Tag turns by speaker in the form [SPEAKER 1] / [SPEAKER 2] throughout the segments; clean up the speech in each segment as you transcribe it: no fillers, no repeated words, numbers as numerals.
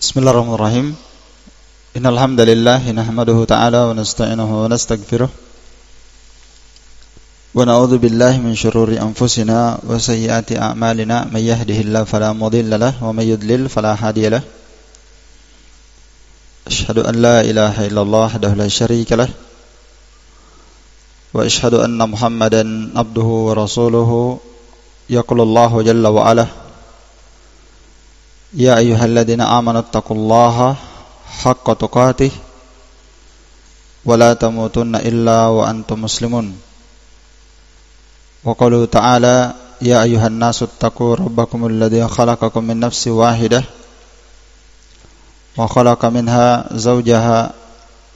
[SPEAKER 1] Bismillahirrahmanirrahim. Innal hamdalillah nahmaduhu ta'ala wa nasta'inuhu wa nastaghfiruh. Wa na'udzu billahi min shururi anfusina wa sayyiati a'malina. May yahdihillahu fala mudilla lahu wa may yudlil fala hadiya lahu. Asyhadu an la ilaha illallah wahdahu la syarika lahu wa asyhadu anna Muhammadan abduhu wa rasuluhu. Yaqulullahu jalla wa ala: Ya ayyuhalladzina amanu taqullaha haqqa tuqatih wa la tamutunna illa wa antum muslimun. Wa qalu ta'ala: Ya ayyuhan nasu taqu rabbakumul ladzi khalaqakum min nafsin wahidah wa khalaqa minha zawjaha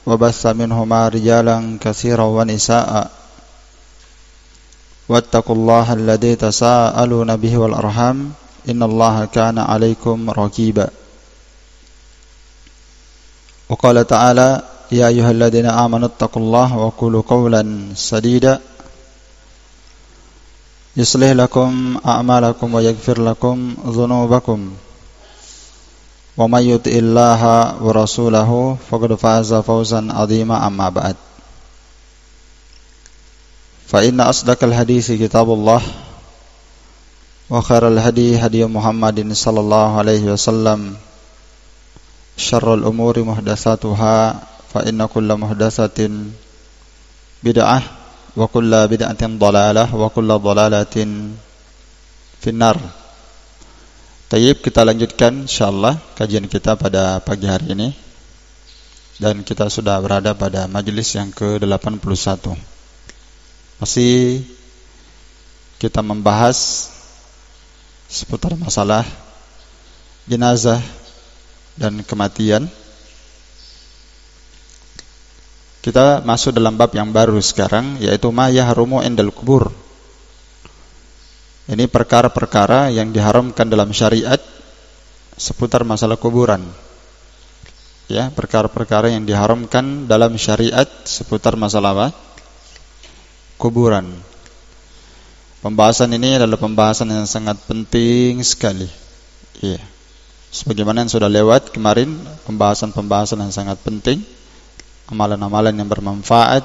[SPEAKER 1] wa bassa minhuma rijalan katsiran wa nisaa'a wattaqullaha alladzi tasaaluna bihi wal arham innallaha kana 'alaikum raqiba. Wa qala ta'ala: Ya ayyuhalladzina amanu taqullaha wa qulu qawlan sadida yuslih lakum a'malakum wa yaghfir lakum dhunubakum wa may yuti'illaha wa rasulahu faqad faza fawzan 'azima. Amma ba'd. Fa inna asdaqal haditsi kitabullah wa khairal hadi hadi Muhammadin sallallahu alaihi wasallam. Syarrul umuri muhdatsatuha fa inna kulla muhdatsatin bid'ah wa kulla bid'atin dhalalah wa kulla dhalalatin finnar. Tayyib, kita lanjutkan insyaallah kajian kita pada pagi hari ini, dan kita sudah berada pada majelis yang ke-81. Masih kita membahas seputar masalah jenazah dan kematian. Kita masuk dalam bab yang baru sekarang, yaitu ma yahrumu indal kubur. Ini perkara-perkara yang diharamkan dalam syariat seputar masalah kuburan. Ya, perkara-perkara yang diharamkan dalam syariat seputar masalah apa? Kuburan. Pembahasan ini adalah pembahasan yang sangat penting sekali. Iya. Sebagaimana yang sudah lewat kemarin, pembahasan-pembahasan yang sangat penting, amalan-amalan yang bermanfaat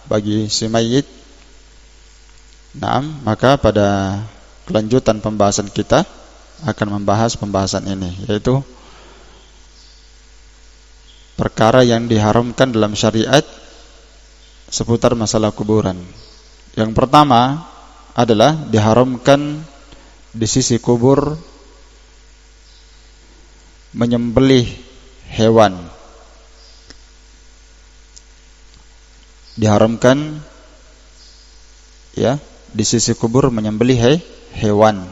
[SPEAKER 1] bagi si mayit. Nah, maka pada kelanjutan pembahasan kita akan membahas pembahasan ini, yaitu perkara yang diharamkan dalam syariat seputar masalah kuburan. Yang pertama adalah diharamkan di sisi kubur menyembelih hewan. Diharamkan ya di sisi kubur menyembelih hewan.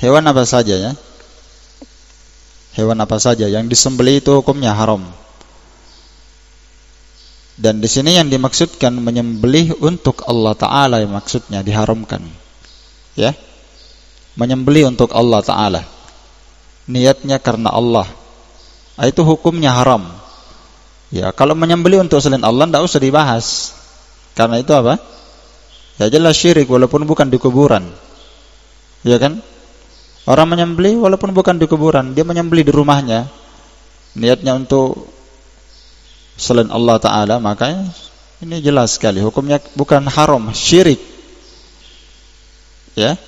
[SPEAKER 1] Hewan apa saja ya? Hewan apa saja yang disembelih itu hukumnya haram. Dan di sini yang dimaksudkan menyembelih untuk Allah Ta'ala, yang maksudnya diharamkan. Ya, menyembelih untuk Allah Ta'ala, niatnya karena Allah, itu hukumnya haram. Ya, kalau menyembelih untuk selain Allah tidak usah dibahas. Karena itu apa? Ya jelas syirik walaupun bukan di kuburan. Ya kan? Orang menyembelih walaupun bukan di kuburan, dia menyembelih di rumahnya, niatnya untuk selain Allah Ta'ala, makanya ini jelas sekali hukumnya bukan haram, syirik. Ya.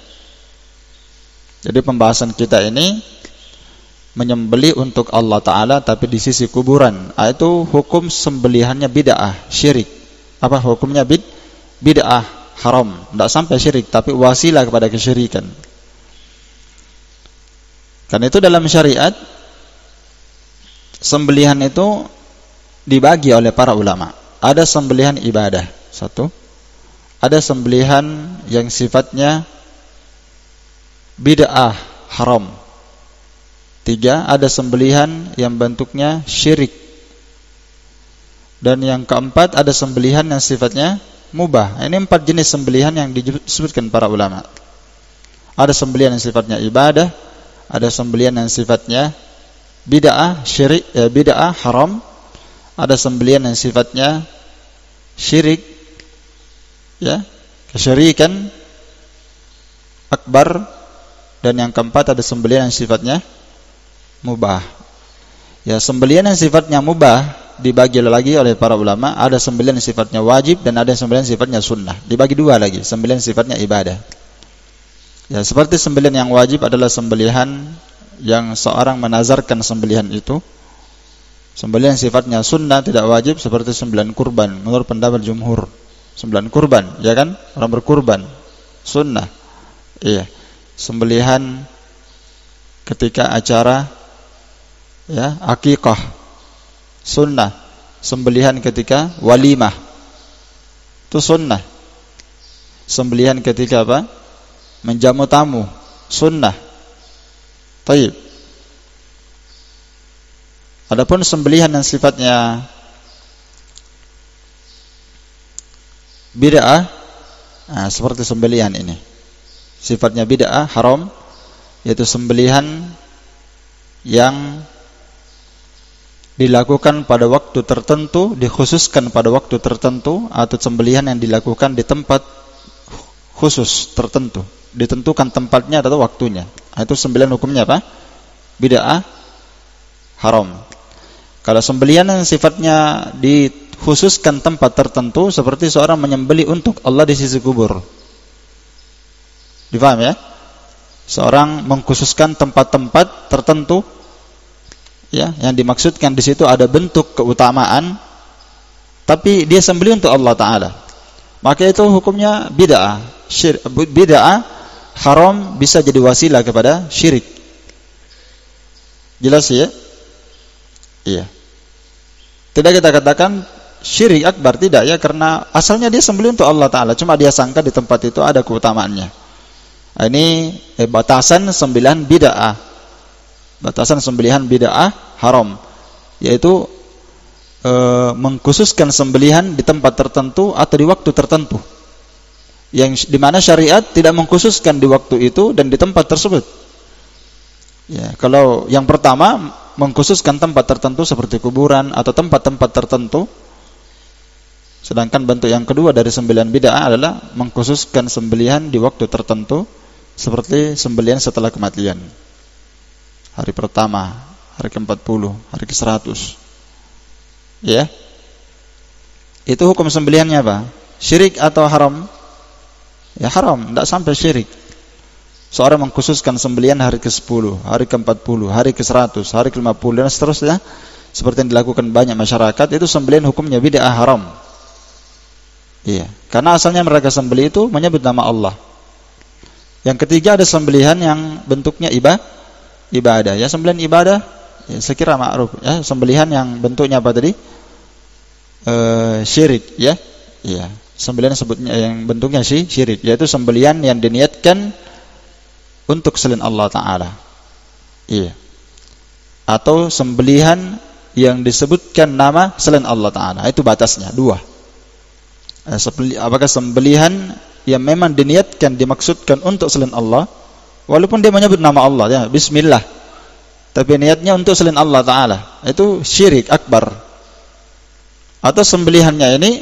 [SPEAKER 1] Jadi pembahasan kita ini menyembelih untuk Allah Ta'ala tapi di sisi kuburan, itu hukum sembelihannya bid'ah, syirik. Apa hukumnya? Bid'ah, haram. Tidak sampai syirik, tapi wasilah kepada kesyirikan. Karena itu dalam syariat sembelihan itu dibagi oleh para ulama. Ada sembelihan ibadah, satu. Ada sembelihan yang sifatnya bid'ah, haram. Tiga, ada sembelihan yang bentuknya syirik. Dan yang keempat, ada sembelihan yang sifatnya mubah. Ini 4 jenis sembelihan yang disebutkan para ulama. Ada sembelihan yang sifatnya ibadah, ada sembelihan yang sifatnya bid'ah, syirik, bid'ah, haram. Ada sembelihan yang sifatnya syirik, ya, kesyirikan akbar. Dan yang keempat ada sembelihan yang sifatnya mubah. Ya, sembelihan yang sifatnya mubah dibagi lagi oleh para ulama, ada sembelihan yang sifatnya wajib dan ada sembelihan yang sifatnya sunnah. Dibagi dua lagi, sembelihan sifatnya ibadah. Ya, seperti sembelihan yang wajib adalah sembelihan yang seorang menazarkan sembelihan itu. Sembelihan sifatnya sunnah tidak wajib seperti sembelihan kurban menurut pendapat jumhur. Sembelihan kurban, ya kan? Orang berkurban sunnah. Iya. Sembelihan ketika acara ya, akikah sunnah. Sembelihan ketika walimah itu sunnah. Sembelihan ketika apa? Menjamu tamu sunnah. Taib. Adapun sembelihan yang sifatnya bid'ah, seperti sembelihan ini sifatnya bid'ah, haram, yaitu sembelihan yang dilakukan pada waktu tertentu, dikhususkan pada waktu tertentu, atau sembelihan yang dilakukan di tempat khusus tertentu, ditentukan tempatnya atau waktunya. Itu sembelihan hukumnya apa? Bid'ah, haram. Kalau sembelihan yang sifatnya dikhususkan tempat tertentu, seperti seorang menyembelih untuk Allah di sisi kubur. Difaham ya? Seorang mengkhususkan tempat-tempat tertentu, ya, yang dimaksudkan di situ ada bentuk keutamaan, tapi dia sembelih untuk Allah Ta'ala, maka itu hukumnya bid'ah. Bid'ah haram, bisa jadi wasilah kepada syirik. Jelas ya? Iya. Tidak kita katakan syirik akbar, tidak ya, karena asalnya dia sembelih untuk Allah Ta'ala, cuma dia sangka di tempat itu ada keutamaannya. Ini batasan sembelihan bid'ah. Batasan sembelihan bid'ah haram, yaitu mengkhususkan sembelihan di tempat tertentu atau di waktu tertentu, yang dimana syariat tidak mengkhususkan di waktu itu dan di tempat tersebut. Ya, kalau yang pertama mengkhususkan tempat tertentu seperti kuburan atau tempat-tempat tertentu, sedangkan bentuk yang kedua dari sembelihan bid'ah adalah mengkhususkan sembelihan di waktu tertentu seperti sembelihan setelah kematian, hari pertama, hari ke-40, hari ke-100. Ya. Itu hukum sembelihannya apa? Syirik atau haram? Ya haram, tidak sampai syirik. Seorang mengkhususkan sembelihan hari ke-10, hari ke-40, hari ke-100, hari ke-50 dan seterusnya, seperti yang dilakukan banyak masyarakat, itu sembelihan hukumnya bid'ah haram. Iya, karena asalnya mereka sembelih itu menyebut nama Allah. Yang ketiga ada sembelihan yang bentuknya ibadah. Ya, sembelihan ibadah ya, sekira ma'ruf ya, sembelihan yang bentuknya apa tadi? Syirik ya. Iya, sembelihan sebutnya yang bentuknya syirik, yaitu sembelihan yang diniatkan untuk selain Allah Ta'ala. Iya. Atau sembelihan yang disebutkan nama selain Allah Ta'ala. Itu batasnya, dua. Apakah sembelihan yang memang diniatkan, dimaksudkan untuk selain Allah, walaupun dia menyebut nama Allah, ya, bismillah, tapi niatnya untuk selain Allah Ta'ala, itu syirik akbar. Atau sembelihannya ini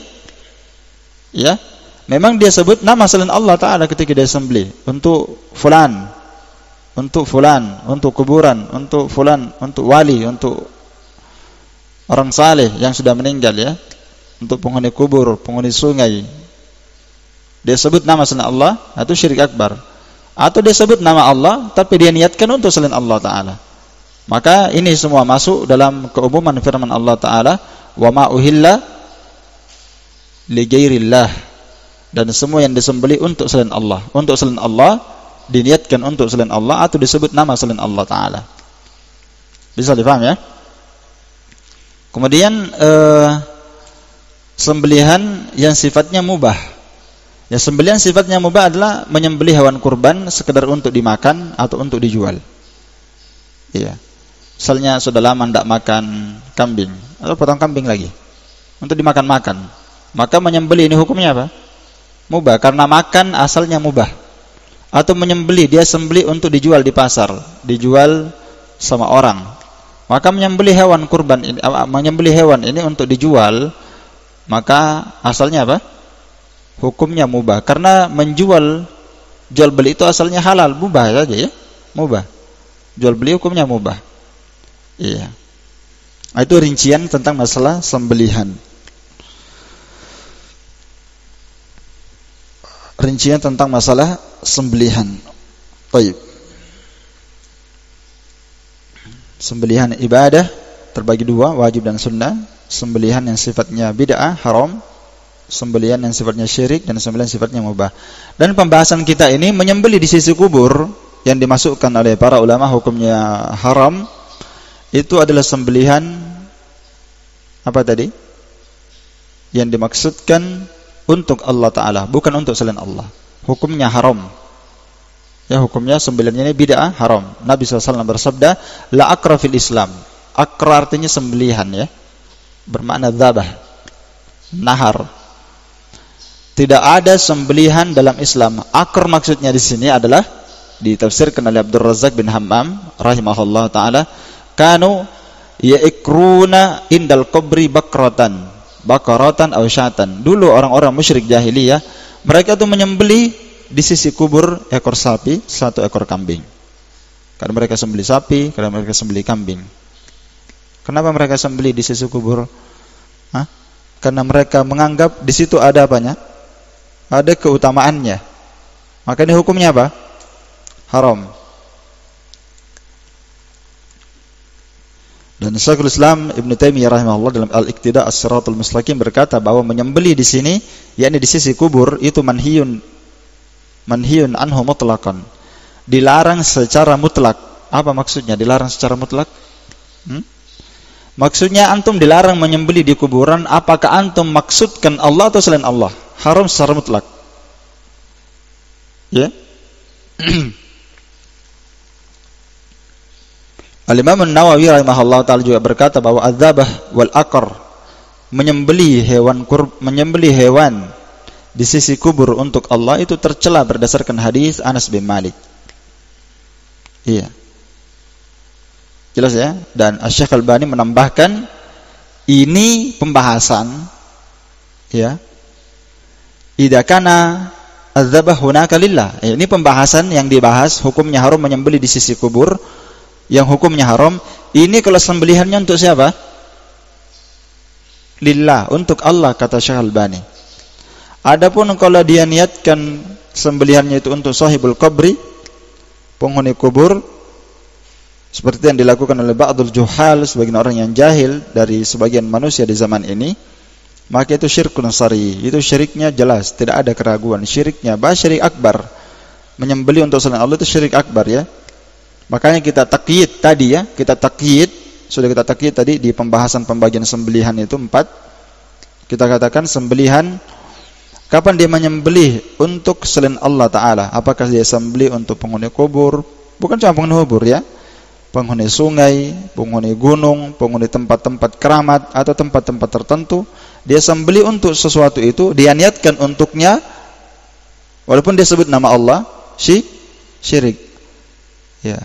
[SPEAKER 1] ya, memang dia sebut nama selain Allah Ta'ala ketika dia sembelih, untuk fulan, untuk kuburan, untuk fulan, untuk wali, untuk orang saleh yang sudah meninggal ya, untuk penghuni kubur, penghuni sungai. Dia sebut nama selain Allah, itu syirik akbar. Atau dia sebut nama Allah tapi dia niatkan untuk selain Allah Ta'ala. Maka ini semua masuk dalam keumuman firman Allah Ta'ala, wa ma uhilla li ghairillah, dan semua yang disembelih untuk selain Allah, diniatkan untuk selain Allah atau disebut nama selain Allah Ta'ala. Bisa dipaham ya? Kemudian sembelihan yang sifatnya mubah. Ya, sembelihan sifatnya mubah adalah menyembelih hewan kurban sekedar untuk dimakan atau untuk dijual. Iya. Misalnya sudah lama tidak makan kambing atau potong kambing lagi untuk dimakan-makan, maka menyembelih ini hukumnya apa? Mubah, karena makan asalnya mubah. Atau menyembelih, dia sembelih untuk dijual di pasar, dijual sama orang, maka menyembelih hewan kurban ini, menyembelih hewan ini untuk dijual, maka asalnya apa? Hukumnya mubah, karena jual beli itu asalnya halal, mubah saja ya, mubah. Jual beli hukumnya mubah. Iya. Itu rincian tentang masalah sembelihan. Rincian tentang masalah sembelihan. Baik. Sembelihan ibadah terbagi dua, wajib dan sunnah. Sembelihan yang sifatnya bid'ah, haram. Sembelihan yang sifatnya syirik, dan sembelihan sifatnya mubah. Dan pembahasan kita ini menyembelih di sisi kubur yang dimasukkan oleh para ulama hukumnya haram. Itu adalah sembelihan apa tadi? Yang dimaksudkan untuk Allah Ta'ala, bukan untuk selain Allah. Hukumnya haram. Ya, hukumnya sembelihannya ini bid'ah, haram. Nabi SAW bersabda, la akra fil Islam. Akra artinya sembelihan, ya, bermakna dzabah, nahar. Tidak ada sembelihan dalam Islam. Akar maksudnya di sini adalah ditafsirkan oleh Abdul Razak bin Hammam rahimahullah taala, kanu ya'ikruna indal qabri bakaratan aw syatan. Dulu orang-orang musyrik jahiliyah, mereka itu menyembelih di sisi kubur ekor sapi, satu ekor kambing. Kadang mereka sembelih sapi, kadang mereka sembelih kambing. Kenapa mereka sembelih di sisi kubur? Karena mereka menganggap di situ ada apanya? Ada keutamaannya. Maka ini hukumnya apa? Haram. Dan Syekhul Islam Ibn Taimiyah rahimahullah dalam Al-Iqtida As-Siratal Mustaqim berkata bahwa menyembelih di sini, yakni di sisi kubur, itu manhiyun anhu mutlaqan. Dilarang secara mutlak. Apa maksudnya dilarang secara mutlak? Maksudnya antum dilarang menyembelih di kuburan apakah antum maksudkan Allah atau selain Allah. Haram secara mutlak. Ya. Al-Imam An-Nawawi rahimahullah ta'ala juga berkata bahwa adzabah wal aqar, menyembelih hewan di sisi kubur untuk Allah itu tercela berdasarkan hadis Anas bin Malik. Iya. Jelas ya? Dan Syekh Al-Albani menambahkan ini pembahasan, ya. Idza kana adzabah hunaka lillah. Ini pembahasan yang dibahas hukumnya haram menyembelih di sisi kubur yang hukumnya haram. Ini kalau sembelihannya untuk siapa? Lillah, untuk Allah, kata Syekh Al-Albani. Adapun kalau dia niatkan sembelihannya itu untuk sahibul qabri, penghuni kubur, seperti yang dilakukan oleh ba'dul juhal, sebagian orang yang jahil dari sebagian manusia di zaman ini, maka itu syirkun sari. Itu syiriknya jelas, tidak ada keraguan. Syiriknya syirik akbar. Menyembelih untuk selain Allah itu syirik akbar, ya. Makanya kita takyid tadi, ya, sudah kita takyid tadi di pembahasan pembagian sembelihan itu 4. Kita katakan sembelihan kapan dia menyembelih untuk selain Allah Ta'ala. Apakah dia sembelih untuk penghuni kubur? Bukan cuma penghuni kubur, ya, penghuni sungai, penghuni gunung, penghuni tempat-tempat keramat atau tempat-tempat tertentu. Dia sembelih untuk sesuatu itu, dia niatkan untuknya, walaupun dia sebut nama Allah, syirik, ya.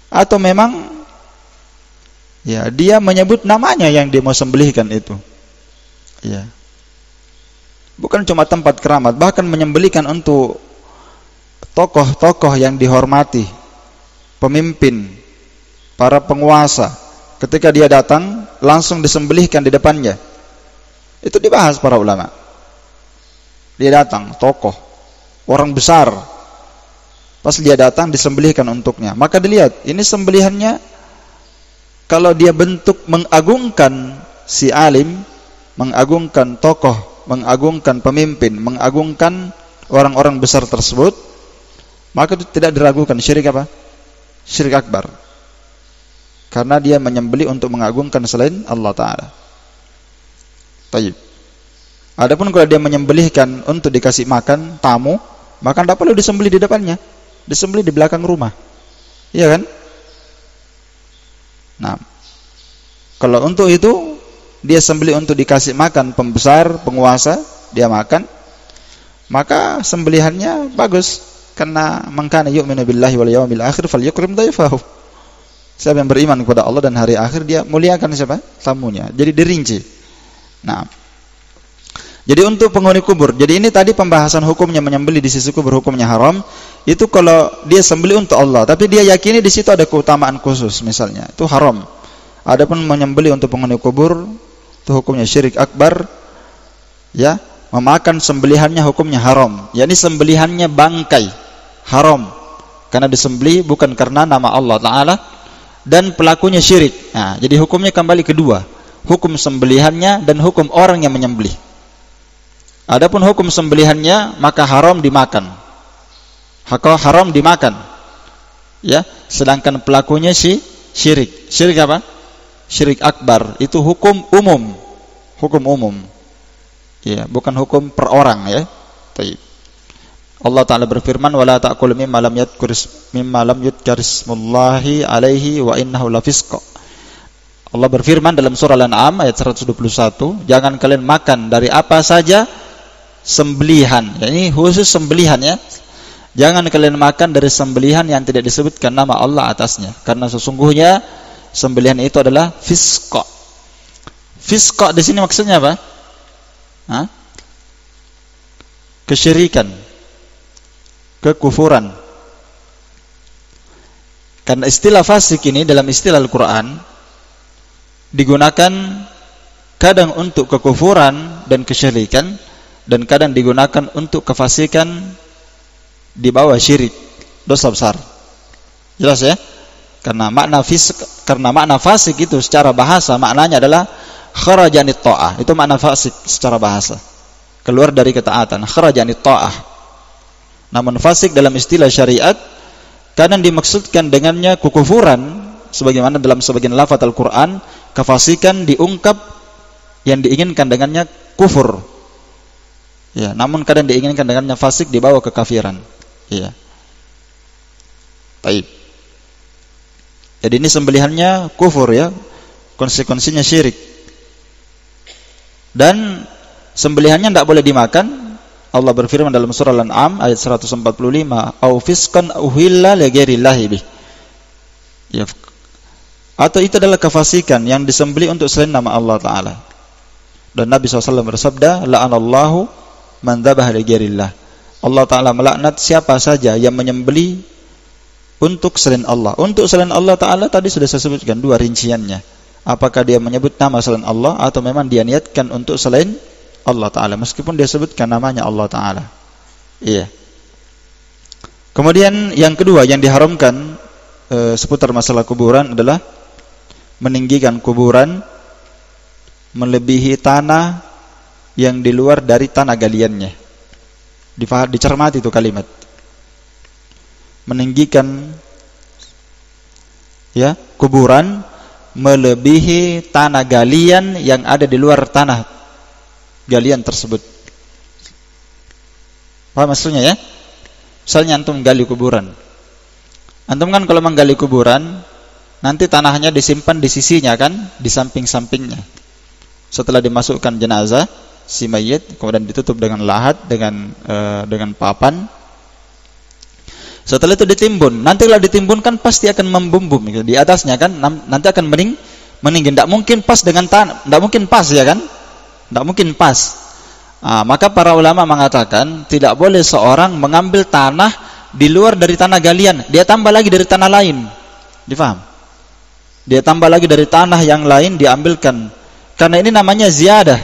[SPEAKER 1] Atau memang, ya, dia menyebut namanya yang dia mau sembelihkan itu, ya. Bukan cuma tempat keramat, bahkan menyembelihkan untuk tokoh-tokoh yang dihormati, pemimpin, para penguasa. Ketika dia datang, langsung disembelihkan di depannya. Itu dibahas para ulama. Dia datang, tokoh, orang besar, pas dia datang disembelihkan untuknya. Maka dilihat, ini sembelihannya kalau dia bentuk mengagungkan si alim, mengagungkan tokoh, mengagungkan pemimpin, mengagungkan orang-orang besar tersebut, maka itu tidak diragukan syirik apa? Syirik akbar. Karena dia menyembelih untuk mengagungkan selain Allah Ta'ala. Tayyib. Adapun kalau dia menyembelihkan untuk dikasih makan tamu, maka tidak perlu disembelih di depannya, disembelih di belakang rumah, iya kan? Nah, kalau untuk itu dia sembelih untuk dikasih makan pembesar, penguasa, dia makan, maka sembelihannya bagus. Karena man kana yu'minu billahi wal yawmil akhir falyukrim dhaifahu. Siapa yang beriman kepada Allah dan hari akhir, dia muliakan siapa? Tamunya. Jadi dirinci. Nah, jadi untuk penghuni kubur. Jadi ini tadi pembahasan hukumnya menyembelih di sisi kubur, hukumnya haram. Itu kalau dia sembelih untuk Allah, tapi dia yakini di situ ada keutamaan khusus, misalnya, itu haram. Adapun menyembelih untuk penghuni kubur itu hukumnya syirik akbar, ya. Memakan sembelihannya hukumnya haram, yakni sembelihannya bangkai haram karena disembelih bukan karena nama Allah Ta'ala, dan pelakunya syirik. Nah, jadi hukumnya kembali kedua, hukum sembelihannya dan hukum orang yang menyembelih. Adapun hukum sembelihannya maka haram dimakan, haram dimakan, ya. Sedangkan pelakunya syirik. Syirik apa? Syirik akbar, itu hukum umum, ya, bukan hukum per orang, ya. Baik. Allah Ta'ala berfirman, wala ta'kulu mimma lam yudhkar ismullahi alaihi wa innahu lafisq. Allah berfirman dalam surah Al-An'am ayat 121, jangan kalian makan dari apa saja sembelihan. Ini khusus sembelihan, ya. Jangan kalian makan dari sembelihan yang tidak disebutkan nama Allah atasnya, karena sesungguhnya sembelihan itu adalah fisq. Fisq di sini maksudnya apa? Kesyirikan, kekufuran. Karena istilah fasik ini dalam istilah Al-Quran digunakan kadang untuk kekufuran dan kesyirikan, dan kadang digunakan untuk kefasikan di bawah syirik, dosa besar. Jelas, ya? Karena makna fasik itu secara bahasa maknanya adalah kharajanit ta'ah. Itu makna fasik secara bahasa, keluar dari ketaatan, kharajanit ta'ah. Namun fasik dalam istilah syariat kadang dimaksudkan dengannya kekufuran, sebagaimana dalam sebagian lafaz Al-Quran kefasikan diungkap yang diinginkan dengannya kufur, ya. Namun kadang diinginkan dengannya fasik dibawa kekafiran, ya. Baik. Jadi ini sembelihannya kufur, ya, konsekuensinya syirik. Dan sembelihannya tidak boleh dimakan. Allah berfirman dalam surah Al-An'am ayat 145, au fisqan uhilla li ghairillahi bih. Ya, atau itu adalah kefasikan yang disembelih untuk selain nama Allah Ta'ala. Dan Nabi SAW bersabda, la'anallahu man dzabaha li ghairillah. Allah Ta'ala melaknat siapa saja yang menyembelih untuk selain Allah. Untuk selain Allah Ta'ala tadi sudah saya sebutkan dua rinciannya. Apakah dia menyebut nama selain Allah atau memang dia niatkan untuk selain Allah Ta'ala, meskipun dia sebutkan namanya Allah Ta'ala. Iya. Kemudian yang kedua yang diharamkan seputar masalah kuburan adalah meninggikan kuburan melebihi tanah yang di luar dari tanah galiannya. Dicermati itu kalimat. Meninggikan, ya, kuburan melebihi tanah galian yang ada di luar tanah galian tersebut. Paham maksudnya, ya? Misalnya antum gali kuburan. Antum kan kalau menggali kuburan, nanti tanahnya disimpan di sisinya kan, di samping-sampingnya. Setelah dimasukkan jenazah si mayit, kemudian ditutup dengan lahat, dengan papan. Setelah itu ditimbun. Nanti kalau ditimbun kan pasti akan membumbum gitu. Di atasnya kan nanti akan meninggi. Tidak mungkin pas dengan tanah, tidak mungkin pas, ya kan? Tidak mungkin pas. Maka para ulama mengatakan tidak boleh seorang mengambil tanah di luar dari tanah galian. Dia tambah lagi dari tanah lain. Difaham? Dia tambah lagi dari tanah yang lain diambilkan. Karena ini namanya ziyadah.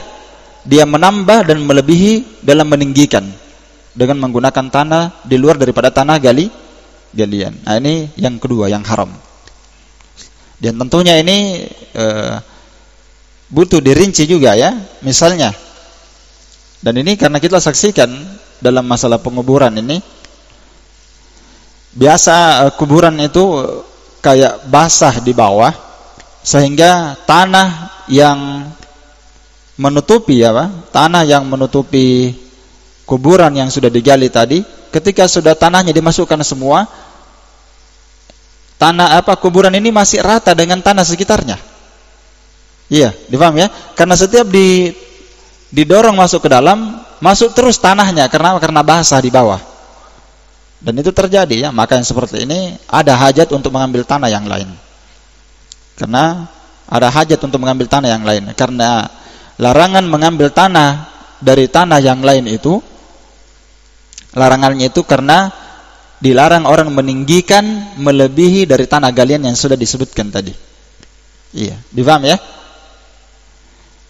[SPEAKER 1] Dia menambah dan melebihi dalam meninggikan dengan menggunakan tanah di luar daripada tanah galian. Nah, ini yang kedua yang haram. Dan tentunya ini butuh dirinci juga, ya. Misalnya, dan ini karena kita saksikan dalam masalah penguburan ini, biasa kuburan itu kayak basah di bawah, sehingga tanah yang menutupi, tanah yang menutupi kuburan yang sudah digali tadi, ketika sudah tanahnya dimasukkan semua, kuburan ini masih rata dengan tanah sekitarnya. Iya, dipaham, ya? Karena setiap didorong masuk ke dalam, masuk terus tanahnya karena basah di bawah. Dan itu terjadi, ya. Maka yang seperti ini ada hajat untuk mengambil tanah yang lain. Karena ada hajat untuk mengambil tanah yang lain. Karena larangan mengambil tanah dari tanah yang lain itu, larangannya itu karena dilarang orang meninggikan melebihi dari tanah galian yang sudah disebutkan tadi. Iya, difaham ya?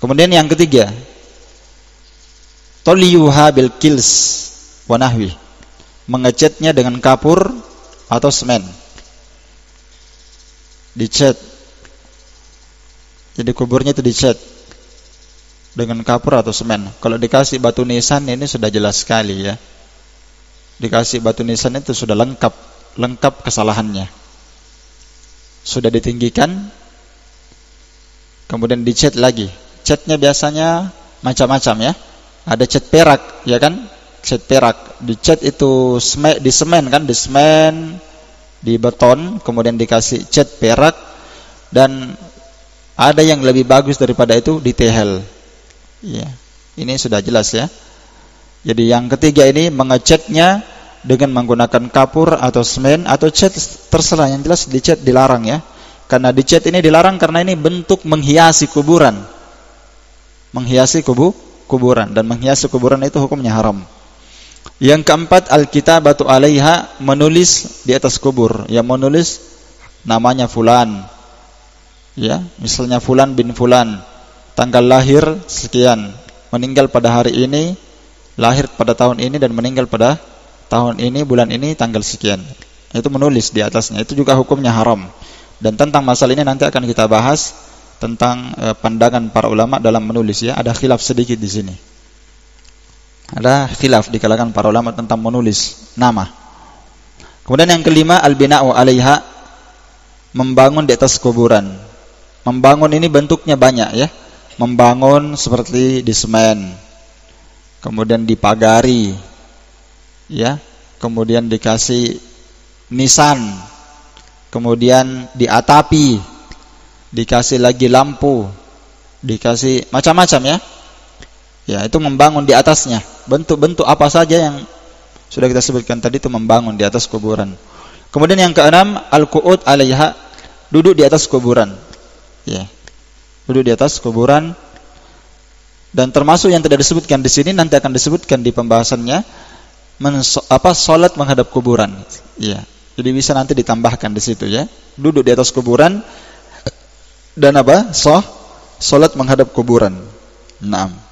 [SPEAKER 1] Kemudian yang ketiga, toliyuha bil kils wa nahwi, mengecatnya dengan kapur atau semen. Dicat. Jadi kuburnya itu dicat dengan kapur atau semen. Kalau dikasih batu nisan ini sudah jelas sekali ya. Dikasih batu nisan itu sudah lengkap kesalahannya. Sudah ditinggikan, kemudian dicat lagi. Catnya biasanya macam-macam ya. Ada cat perak, ya kan? Cat perak. Dicat itu di semen kan, di semen, di beton, kemudian dikasih cat perak, dan ada yang lebih bagus daripada itu di tehel. Ya, ini sudah jelas ya. Jadi yang ketiga ini mengecatnya dengan menggunakan kapur atau semen atau cat, terserah, yang jelas dicat dilarang ya. Karena dicat ini dilarang karena ini bentuk menghiasi kuburan. Menghiasi kuburan, dan menghiasi kuburan itu hukumnya haram. Yang keempat, al-kitabatu 'alaiha, menulis di atas kubur. Ya, menulis namanya fulan. Ya, misalnya fulan bin fulan, tanggal lahir sekian, meninggal pada hari ini, lahir pada tahun ini, dan meninggal pada tahun ini, bulan ini, tanggal sekian. Itu menulis di atasnya. Itu juga hukumnya haram. Dan tentang masalah ini nanti akan kita bahas tentang pandangan para ulama dalam menulis ya. Ada khilaf sedikit di sini. Ada khilaf di kalangan para ulama tentang menulis nama. Kemudian yang kelima, al-bina'u 'alaiha, membangun di atas kuburan. Membangun ini bentuknya banyak ya. Membangun seperti di semen, kemudian dipagari, ya, kemudian dikasih nisan, kemudian diatapi, dikasih lagi lampu, dikasih macam-macam ya. Ya, itu membangun di atasnya. Bentuk-bentuk apa saja yang sudah kita sebutkan tadi itu membangun di atas kuburan. Kemudian yang keenam, al-qu'ud 'alaiha, duduk di atas kuburan. Ya, duduk di atas kuburan. Dan termasuk yang tidak disebutkan di sini nanti akan disebutkan di pembahasannya, salat menghadap kuburan. Ya, jadi bisa nanti ditambahkan di situ ya. Duduk di atas kuburan dan salat menghadap kuburan. Naam.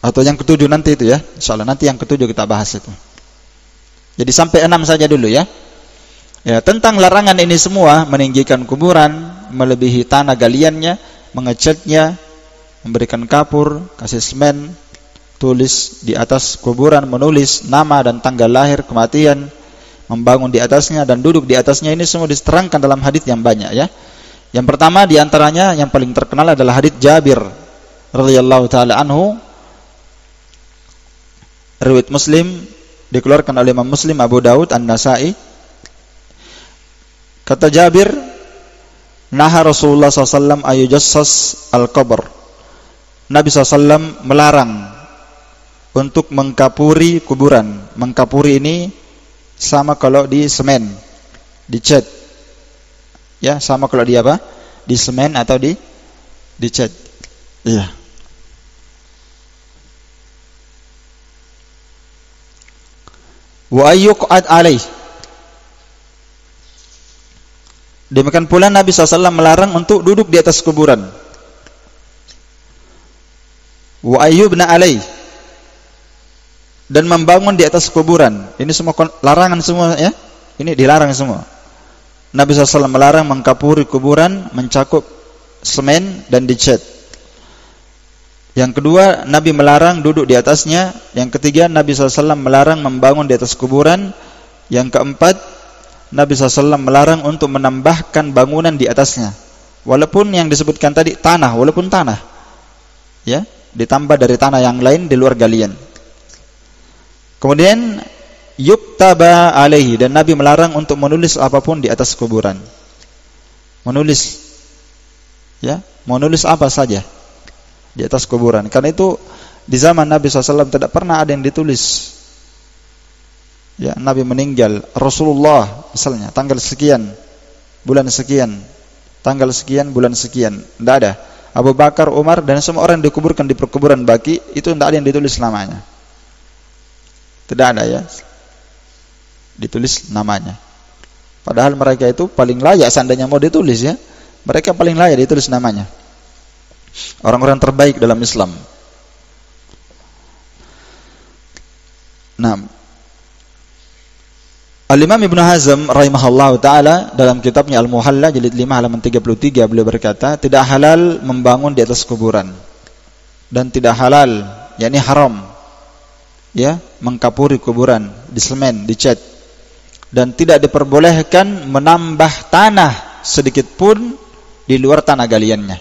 [SPEAKER 1] Atau yang ketujuh nanti itu ya. Insyaallah nanti yang ketujuh kita bahas itu. Jadi sampai 6 saja dulu ya. Ya, tentang larangan ini semua, meninggikan kuburan, melebihi tanah galiannya, mengecatnya, memberikan kapur, kasih semen, tulis di atas kuburan, menulis nama dan tanggal lahir, kematian, membangun di atasnya dan duduk di atasnya, ini semua diterangkan dalam hadis yang banyak ya. Yang pertama di antaranya yang paling terkenal adalah hadis Jabir radhiyallahu taala anhu, riwayat Muslim, dikeluarkan oleh Imam Muslim, Abu Daud, An-Nasa'i. Kata Jabir, naha Rasulullah SAW ayujassas al-qabr. Nabi SAW melarang untuk mengkapuri kuburan. Mengkapuri ini sama kalau di semen, dicat. Ya, sama kalau di apa? Di semen atau dicat. Iya. Wa ayyuqad alaih. Demikian pula Nabi SAW melarang untuk duduk di atas kuburan. Wa ayyubna alaih, dan membangun di atas kuburan. Ini semua larangan semua ya. Ini dilarang semua. Nabi SAW melarang mengkapuri kuburan, mencakup semen dan dicat. Yang kedua, Nabi melarang duduk di atasnya. Yang ketiga, Nabi SAW melarang membangun di atas kuburan. Yang keempat, Nabi SAW melarang untuk menambahkan bangunan di atasnya. Walaupun yang disebutkan tadi tanah, walaupun tanah, ya, ditambah dari tanah yang lain di luar galian. Kemudian yuktaba alaihi, dan Nabi melarang untuk menulis apapun di atas kuburan. Menulis, ya, menulis apa saja di atas kuburan. Karena itu di zaman Nabi SAW tidak pernah ada yang ditulis. Ya, Nabi meninggal, Rasulullah misalnya tanggal sekian, bulan sekian, tanggal sekian, bulan sekian, tidak ada. Abu Bakar, Umar, dan semua orang yang dikuburkan di perkuburan Baqi itu tidak ada yang ditulis namanya. Tidak ada ya, ditulis namanya. Padahal mereka itu paling layak seandainya mau ditulis ya. Mereka paling layak ditulis namanya. Orang-orang terbaik dalam Islam. Nah, Al-Imam Ibnu Hazm rahimahullah ta'ala dalam kitabnya Al-Muhalla jilid 5 halaman 33 beliau berkata, tidak halal membangun di atas kuburan, dan tidak halal, yakni haram, ya, mengkapuri kuburan, disemen, dicat, dan tidak diperbolehkan menambah tanah sedikit pun di luar tanah galiannya.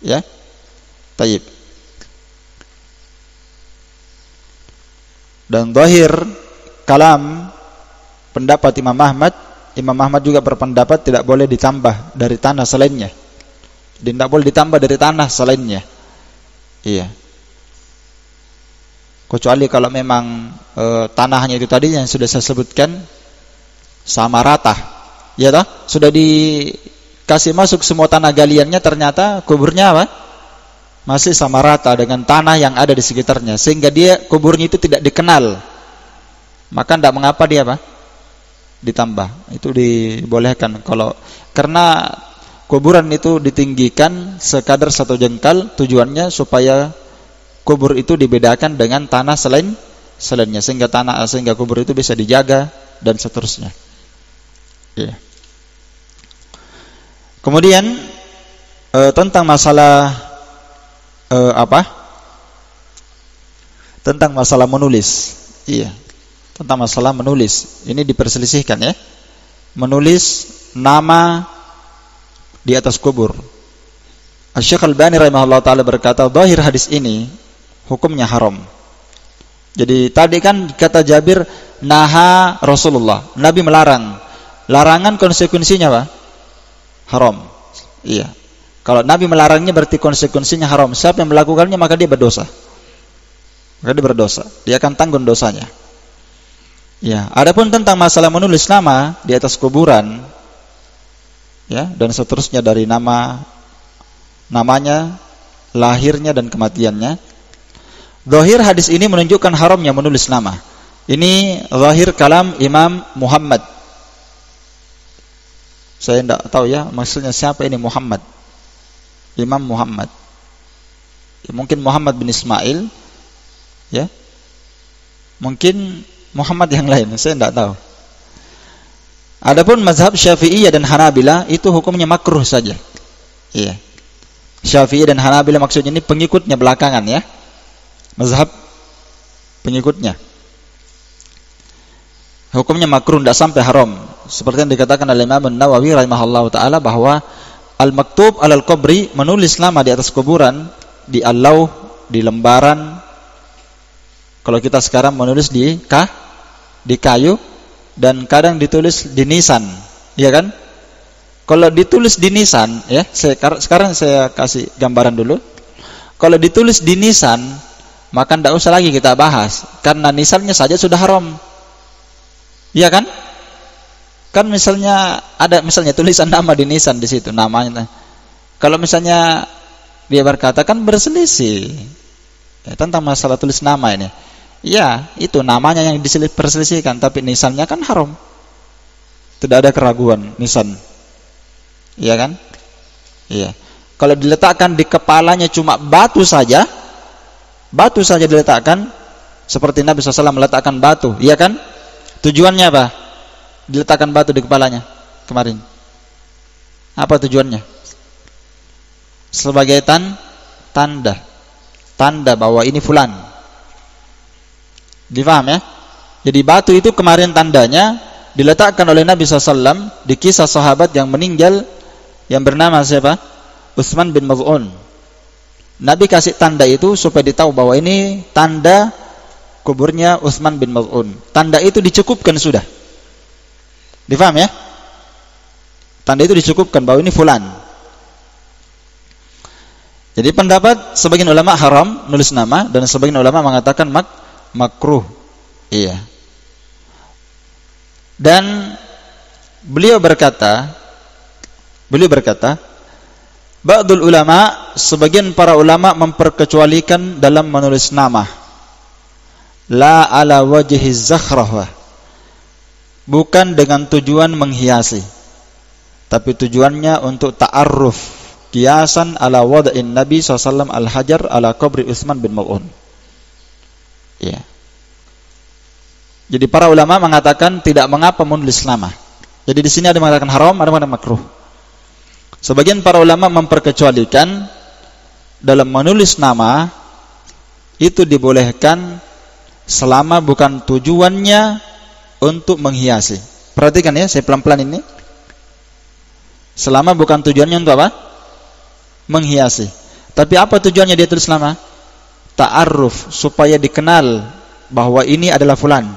[SPEAKER 1] Ya, tayyib. Dan zahir kalam pendapat Imam Ahmad juga berpendapat tidak boleh ditambah dari tanah selainnya. Dan tidak boleh ditambah dari tanah selainnya. Iya. Kecuali kalau memang tanahnya itu tadi yang sudah saya sebutkan sama rata. Ya toh? Sudah dikasih masuk semua tanah galiannya, ternyata kuburnya apa? Masih sama rata dengan tanah yang ada di sekitarnya, sehingga dia kuburnya itu tidak dikenal. Maka tidak mengapa dia apa? Ditambah. Itu dibolehkan karena kuburan itu ditinggikan sekadar 1 jengkal, tujuannya supaya kubur itu dibedakan dengan tanah selainnya, sehingga kubur itu bisa dijaga dan seterusnya. Ya. Kemudian tentang masalah tentang masalah menulis. Iya. Tentang masalah menulis, ini diperselisihkan ya. Menulis nama di atas kubur. Asy-Syaikh Al-Albani rahimahullah ta'ala berkata, zahir hadis ini hukumnya haram. Jadi tadi kan kata Jabir, naha Rasulullah, Nabi melarang. Larangan konsekuensinya apa? Haram. Iya. Kalau Nabi melarangnya berarti konsekuensinya haram. Siapa yang melakukannya maka dia berdosa. Dia akan tanggung dosanya. Ya, adapun tentang masalah menulis nama di atas kuburan, ya, dan seterusnya dari namanya, lahirnya dan kematiannya. Zahir hadis ini menunjukkan haramnya menulis nama. Ini zahir kalam Imam Muhammad. Saya tidak tahu ya maksudnya siapa ini Muhammad. Imam Muhammad. Ya, mungkin Muhammad bin Ismail, ya. Mungkin Muhammad yang lain, saya tidak tahu. Adapun mazhab Syafi'iyah dan Hanabilah itu hukumnya makruh saja. Iya. Syafi'iyah dan Hanabilah maksudnya ini pengikutnya belakangan ya. Mazhab pengikutnya. Hukumnya makruh, tidak sampai haram. Seperti yang dikatakan oleh Imam Nawawi rahimahullah ta'ala bahwa al-maktub alal qabri, menulis nama di atas kuburan, di al-lauh, di lembaran. Kalau kita sekarang menulis di kayu, dan kadang ditulis di nisan, ya kan? Kalau ditulis di nisan, ya, sekarang saya kasih gambaran dulu. Kalau ditulis di nisan, maka tidak usah lagi kita bahas, karena nisannya saja sudah haram, ya kan? Kan misalnya ada tulisan nama di nisan di situ namanya. Kalau misalnya dia berkata kan berselisih ya, tentang masalah tulis nama ini. Ya, itu namanya yang diperselisihkan, tapi nisannya kan haram. Tidak ada keraguan nisan. Iya kan? Iya. Kalau diletakkan di kepalanya cuma batu saja diletakkan, seperti Nabi SAW meletakkan batu, iya kan? Tujuannya apa? Diletakkan batu di kepalanya kemarin. Apa tujuannya? Sebagai tanda bahwa ini fulan. Difaham ya? Jadi batu itu kemarin tandanya diletakkan oleh Nabi SAW di kisah sahabat yang meninggal yang bernama siapa? Utsman bin Maz'un. Nabi kasih tanda itu supaya ditahu bahwa ini tanda kuburnya Utsman bin Maz'un. Tanda itu dicukupkan sudah. Difaham ya? Tanda itu dicukupkan bahwa ini fulan. Jadi pendapat sebagian ulama haram nulis nama, dan sebagian ulama mengatakan makruh. Iya. Dan beliau berkata, ba'dul ulama, sebagian para ulama memperkecualikan dalam menulis nama. La ala wajhi zakhrah, bukan dengan tujuan menghiasi, tapi tujuannya untuk ta'arruf, kiasan ala wada'in Nabi SAW al-hajar ala qabri Utsman bin Maz'un. Ya. Jadi para ulama mengatakan tidak mengapa menulis nama. Jadi di sini ada yang mengatakan haram, ada yang mengatakan makruh. Sebagian para ulama memperkecualikan dalam menulis nama itu dibolehkan selama bukan tujuannya untuk menghiasi. Perhatikan ya, saya pelan-pelan ini. Selama bukan tujuannya untuk apa? Menghiasi. Tapi apa tujuannya dia tulis nama? Ta'arruf, supaya dikenal bahwa ini adalah fulan.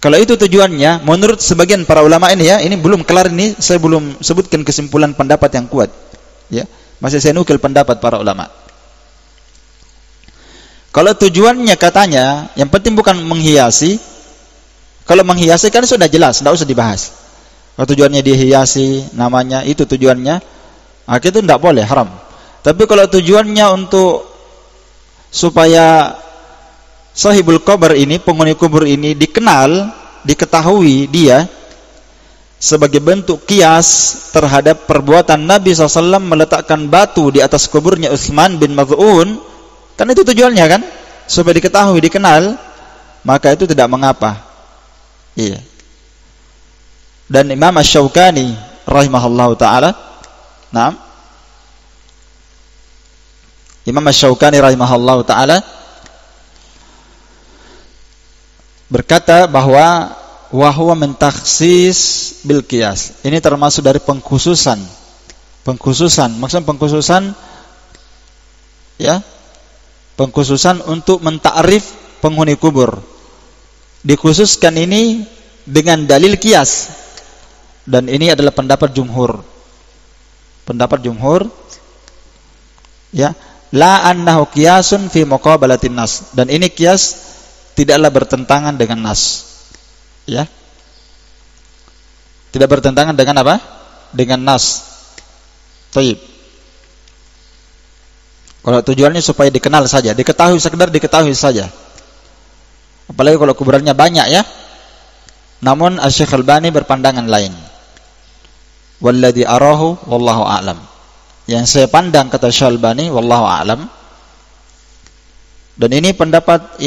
[SPEAKER 1] Kalau itu tujuannya, menurut sebagian para ulama ini ya, ini belum kelar ini, saya belum sebutkan kesimpulan pendapat yang kuat. Ya, masih saya nukil pendapat para ulama. Kalau tujuannya katanya, yang penting bukan menghiasi. Kalau menghiasi kan sudah jelas, tidak usah dibahas. Kalau tujuannya dihiasi, namanya itu tujuannya, itu tidak boleh, haram. Tapi kalau tujuannya untuk supaya sahibul qabr ini, penghuni kubur ini dikenal, diketahui dia sebagai bentuk kias terhadap perbuatan Nabi SAW meletakkan batu di atas kuburnya Utsman bin Maz'un, kan itu tujuannya kan? Supaya diketahui, dikenal, maka itu tidak mengapa. Iya. Dan Imam Asy-Syaukani rahimahullahu taala, Imam Asy-Syaukani rahimahullahu taala berkata bahwa wa huwa min takhsis bil qiyas. Ini termasuk dari pengkhususan. Maksudnya pengkhususan ya. Pengkhususan untuk mentakrif penghuni kubur. Dikhususkan ini dengan dalil qiyas. Dan ini adalah pendapat jumhur. Pendapat jumhur ya, la annahu qiyasun fi muqabalatin nas. Dan ini qiyas tidaklah bertentangan dengan nas. Ya. Tidak bertentangan dengan apa? Dengan nas. Baik. Kalau tujuannya supaya dikenal saja, diketahui, sekedar diketahui saja. Apalagi kalau kuburannya banyak ya. Namun Asy-Syaikh Al-Albani berpandangan lain. Walladzi arahu wallahu a'lam. Yang saya pandang kata Syekh Al-Albani wallahu a'lam. Dan ini pendapat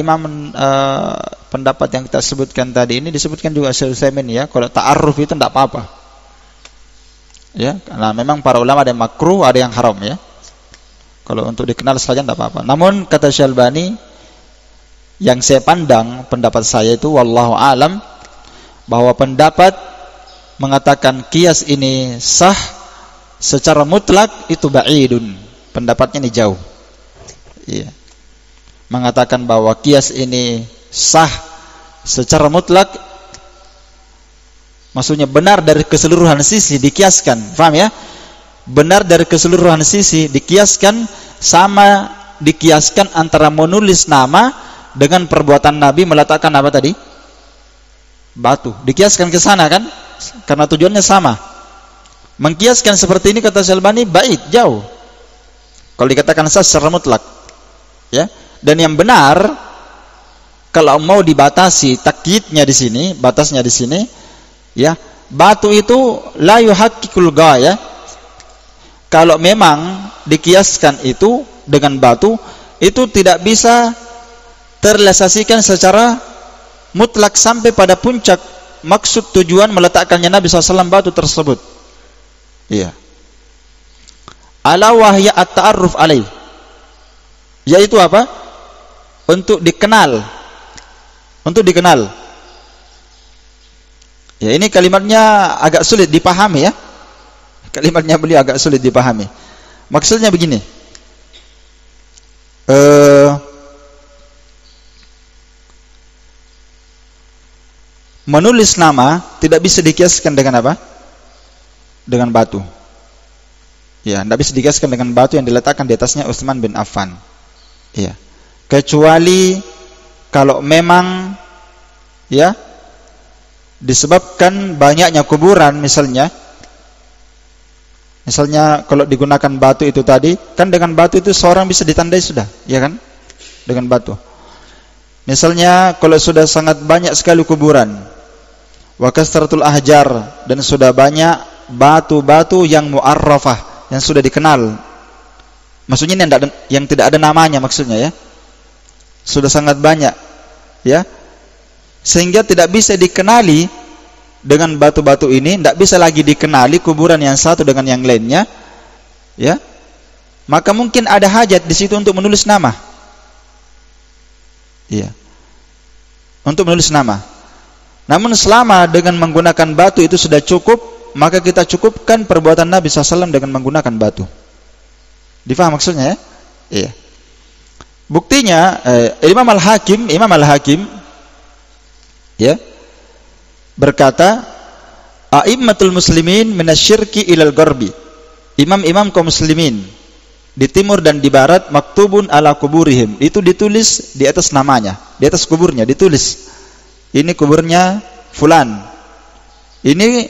[SPEAKER 1] pendapat yang kita sebutkan tadi ini disebutkan juga Syekh Utsaimin ya, kalau ta'arruf itu tidak apa-apa. Ya, karena memang para ulama ada yang makruh, ada yang haram ya. Kalau untuk dikenal saja tidak apa-apa. Namun kata Syekh Al-Albani, yang saya pandang pendapat saya itu wallahu a'lam, bahwa pendapat mengatakan qiyas ini sah secara mutlak itu ba'idun. Pendapatnya ini jauh. Iya. Mengatakan bahwa qiyas ini sah secara mutlak, maksudnya benar dari keseluruhan sisi dikiaskan, paham ya? Benar dari keseluruhan sisi dikiaskan, sama dikiaskan antara menulis nama dengan perbuatan Nabi meletakkan apa tadi? Batu. Dikiaskan ke sana kan? Karena tujuannya sama. Mengkiaskan seperti ini kata Syekh Al-Albani baik, jauh. Kalau dikatakan sah secara mutlak. Ya. Dan yang benar, kalau mau dibatasi takyidnya di sini, batasnya di sini, ya, batu itu la yuhaqqikul ghaya. Kalau memang dikiaskan itu dengan batu, itu tidak bisa terrealisasikan secara mutlak sampai pada puncak maksud tujuan meletakkannya Nabi SAW batu tersebut. Iya. Ala wahya at-ta'arruf alaih. Yaitu apa? Untuk dikenal. Untuk dikenal. Ya, ini kalimatnya agak sulit dipahami ya. Kalimatnya beliau agak sulit dipahami. Maksudnya begini. Menulis nama tidak bisa dikiaskan dengan apa? Dengan batu. Ya, tidak bisa dikiaskan dengan batu yang diletakkan di atasnya Utsman bin Affan. Ya. Kecuali kalau memang ya disebabkan banyaknya kuburan misalnya kalau digunakan batu itu tadi, kan dengan batu itu seorang bisa ditandai sudah, ya kan? Dengan batu. Misalnya kalau sudah sangat banyak sekali kuburan, wa kasratul ahjar, dan sudah banyak batu-batu yang mu'arrafah, yang sudah dikenal. Maksudnya ini yang tidak ada namanya maksudnya ya. Sudah sangat banyak ya. Sehingga tidak bisa dikenali dengan batu-batu ini, tidak bisa lagi dikenali kuburan yang satu dengan yang lainnya ya. Maka mungkin ada hajat di situ untuk menulis nama. Iya. Untuk menulis nama. Namun selama dengan menggunakan batu itu sudah cukup, maka kita cukupkan perbuatan Nabi SAW dengan menggunakan batu. Difaham maksudnya ya? Iya. Buktinya Imam Al-Hakim ya berkata, a'immatul muslimin minasyirki ilal gharbi. Imam-imam kaum muslimin di timur dan di barat, maktubun ala kuburihim, itu ditulis di atas namanya, di atas kuburnya ditulis, ini kuburnya fulan. Ini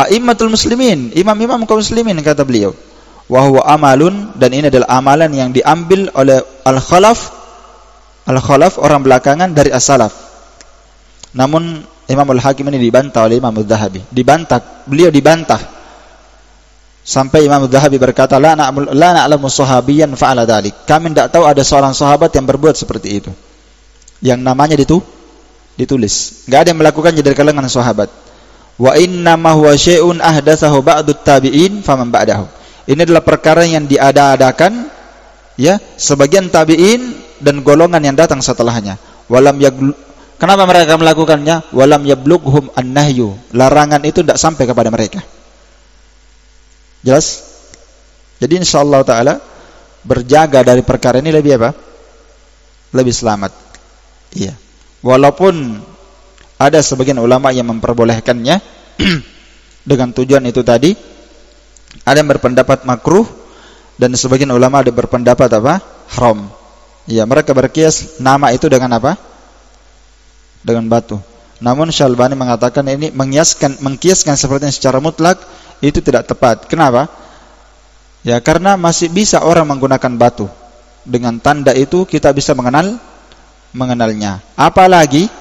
[SPEAKER 1] a'immatul muslimin, imam-imam kaum muslimin, kata beliau. Wa huwa amalun, dan ini adalah amalan yang diambil oleh al-khalaf orang belakangan dari as-salaf. Namun Imam Al-Hakim ini dibantah oleh Imam Al-Dhahabi. Beliau dibantah sampai Imam Al-Dhahabi berkata, la na'lamu sahabiyan fa'ala dzalik. Kami tidak tahu ada seorang sahabat yang berbuat seperti itu, yang namanya ditulis. Enggak ada yang melakukannya dari kalangan sahabat. Wa inna ma huwa syai'un ahdatsahu ba'dut tabi'in faman ba'dahu. Ini adalah perkara yang diada-adakan ya sebagian tabi'in dan golongan yang datang setelahnya. Kenapa mereka melakukannya? Walam yablughum an-nahyu. Larangan itu tidak sampai kepada mereka. Jelas? Jadi insyaallah taala berjaga dari perkara ini lebih apa? Lebih selamat. Iya. Walaupun ada sebagian ulama yang memperbolehkannya dengan tujuan itu tadi, ada yang berpendapat makruh dan sebagian ulama ada berpendapat apa? Haram. Ya, mereka berkias nama itu dengan apa? Dengan batu. Namun Syalbani mengatakan ini mengkiaskan seperti ini secara mutlak itu tidak tepat. Kenapa? Ya, karena masih bisa orang menggunakan batu. Dengan tanda itu kita bisa mengenalnya. Apalagi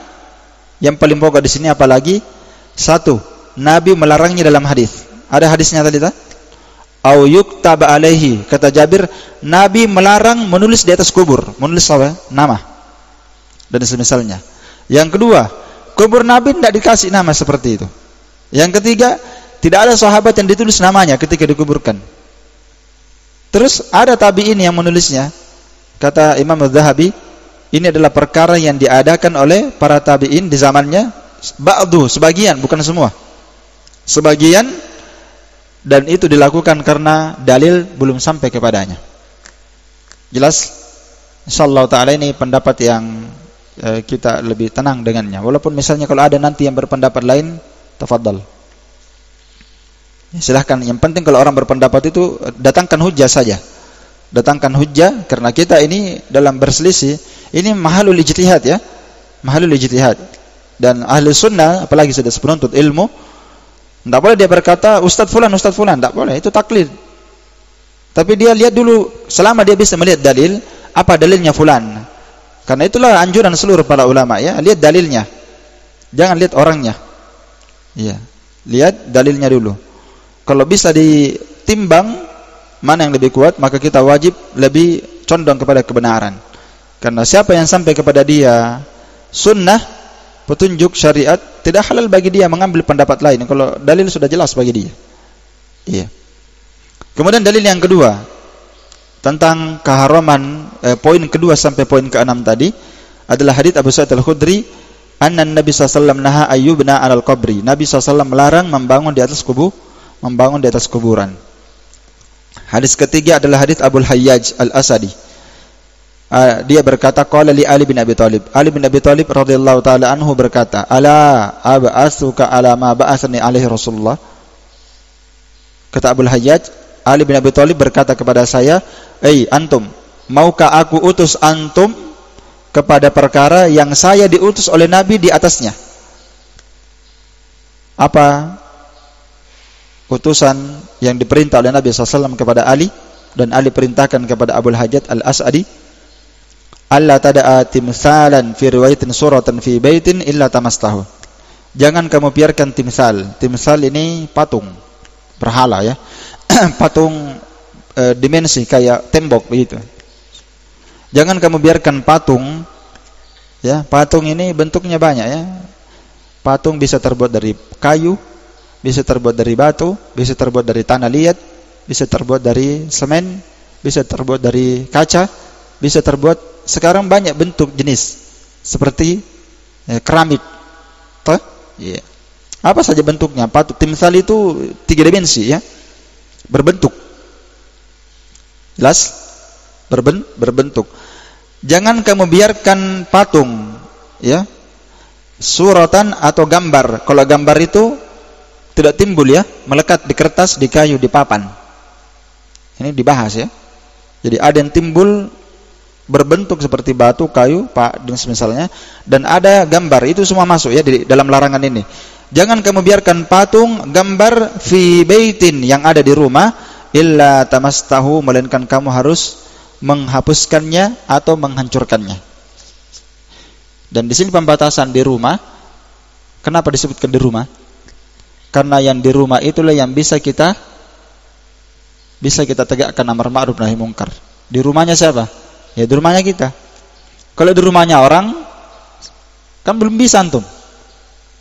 [SPEAKER 1] yang paling pokok di sini, apalagi satu, Nabi melarangnya dalam hadis. Ada hadisnya tadi tak? Au yuktab alaihi, kata Jabir, Nabi melarang menulis di atas kubur, menulis apa? Nama dan semisalnya. Yang kedua, kubur Nabi tidak dikasih nama seperti itu. Yang ketiga, tidak ada sahabat yang ditulis namanya ketika dikuburkan. Terus ada tabi'in yang menulisnya. Kata Imam Az-Zahabi, ini adalah perkara yang diadakan oleh para tabi'in di zamannya, ba'du, sebagian, bukan semua. Sebagian, dan itu dilakukan karena dalil belum sampai kepadanya. Jelas? Insyaallah taala ini pendapat yang kita lebih tenang dengannya. Walaupun misalnya kalau ada nanti yang berpendapat lain, tafadhal. Silahkan. Yang penting kalau orang berpendapat itu datangkan hujjah saja. Datangkan hujjah, karena kita ini dalam berselisih ini mahalul ijtihad ya. Mahalul ijtihad. Dan ahli sunnah apalagi sudah penuntut ilmu, tidak boleh dia berkata Ustadz Fulan, tidak boleh, itu taklid. Tapi dia lihat dulu, selama dia bisa melihat dalil, apa dalilnya Fulan. Karena itulah anjuran seluruh para ulama ya, lihat dalilnya. Jangan lihat orangnya. Iya, lihat dalilnya dulu. Kalau bisa ditimbang mana yang lebih kuat, maka kita wajib lebih condong kepada kebenaran. Karena siapa yang sampai kepada dia sunnah, petunjuk syariat, tidak halal bagi dia mengambil pendapat lain kalau dalil sudah jelas bagi dia. Iya. Kemudian dalil yang kedua tentang keharaman, poin kedua sampai poin ke-6 tadi adalah hadits Abu Sa'id Al-Khudri, anna Nabi sallallahu naha ayyubna 'alal qabri. Nabi sallallahu melarang membangun di atas kuburan. Hadis ketiga adalah hadits Abu Hayyaj Al-Asadi. Dia berkata, qala li Ali bin Abi Thalib. Ali bin Abi Thalib radhiyallahu taala anhu berkata, ala ab'asuka ala ma ba'athani alaihi Rasulullah. Kata Abu Hayyaj, Ali bin Abi Thalib berkata kepada saya, antum, maukah aku utus antum kepada perkara yang saya diutus oleh Nabi di atasnya? Apa utusan yang diperintah oleh Nabi SAW kepada Ali, dan Ali perintahkan kepada Abu Hayyaj Al-As'adi, alla tada'a timsalan fi riwayatin suratan fi baitin illa tamastahu. Jangan kamu biarkan timsal. Timsal ini patung. berhala ya. Patung dimensi kayak tembok begitu. Jangan kamu biarkan patung ya, patung ini bentuknya banyak ya. Patung bisa terbuat dari kayu, bisa terbuat dari batu, bisa terbuat dari tanah liat, bisa terbuat dari semen, bisa terbuat dari kaca, bisa terbuat, sekarang banyak bentuk jenis seperti keramik. Toh? Yeah. Apa saja bentuknya? Patung timsal itu 3 dimensi ya. Berbentuk. Jelas? Berbentuk. Jangan kamu biarkan patung ya, suratan atau gambar. Kalau gambar itu tidak timbul ya, melekat di kertas, di kayu, di papan. Ini dibahas ya. Jadi ada yang timbul berbentuk seperti batu, kayu, dan semisalnya, dan ada gambar. Itu semua masuk ya di dalam larangan ini. Jangan kamu biarkan patung, gambar fi baitin yang ada di rumah, illa tamastahu, melainkan kamu harus menghapuskannya atau menghancurkannya. Dan di sini pembatasan di rumah. Kenapa disebutkan di rumah? Karena yang di rumah itulah yang bisa kita tegakkan amar ma'ruf nahi mungkar. Di rumahnya siapa? Ya di rumahnya kita. Kalau di rumahnya orang kan belum bisa antum.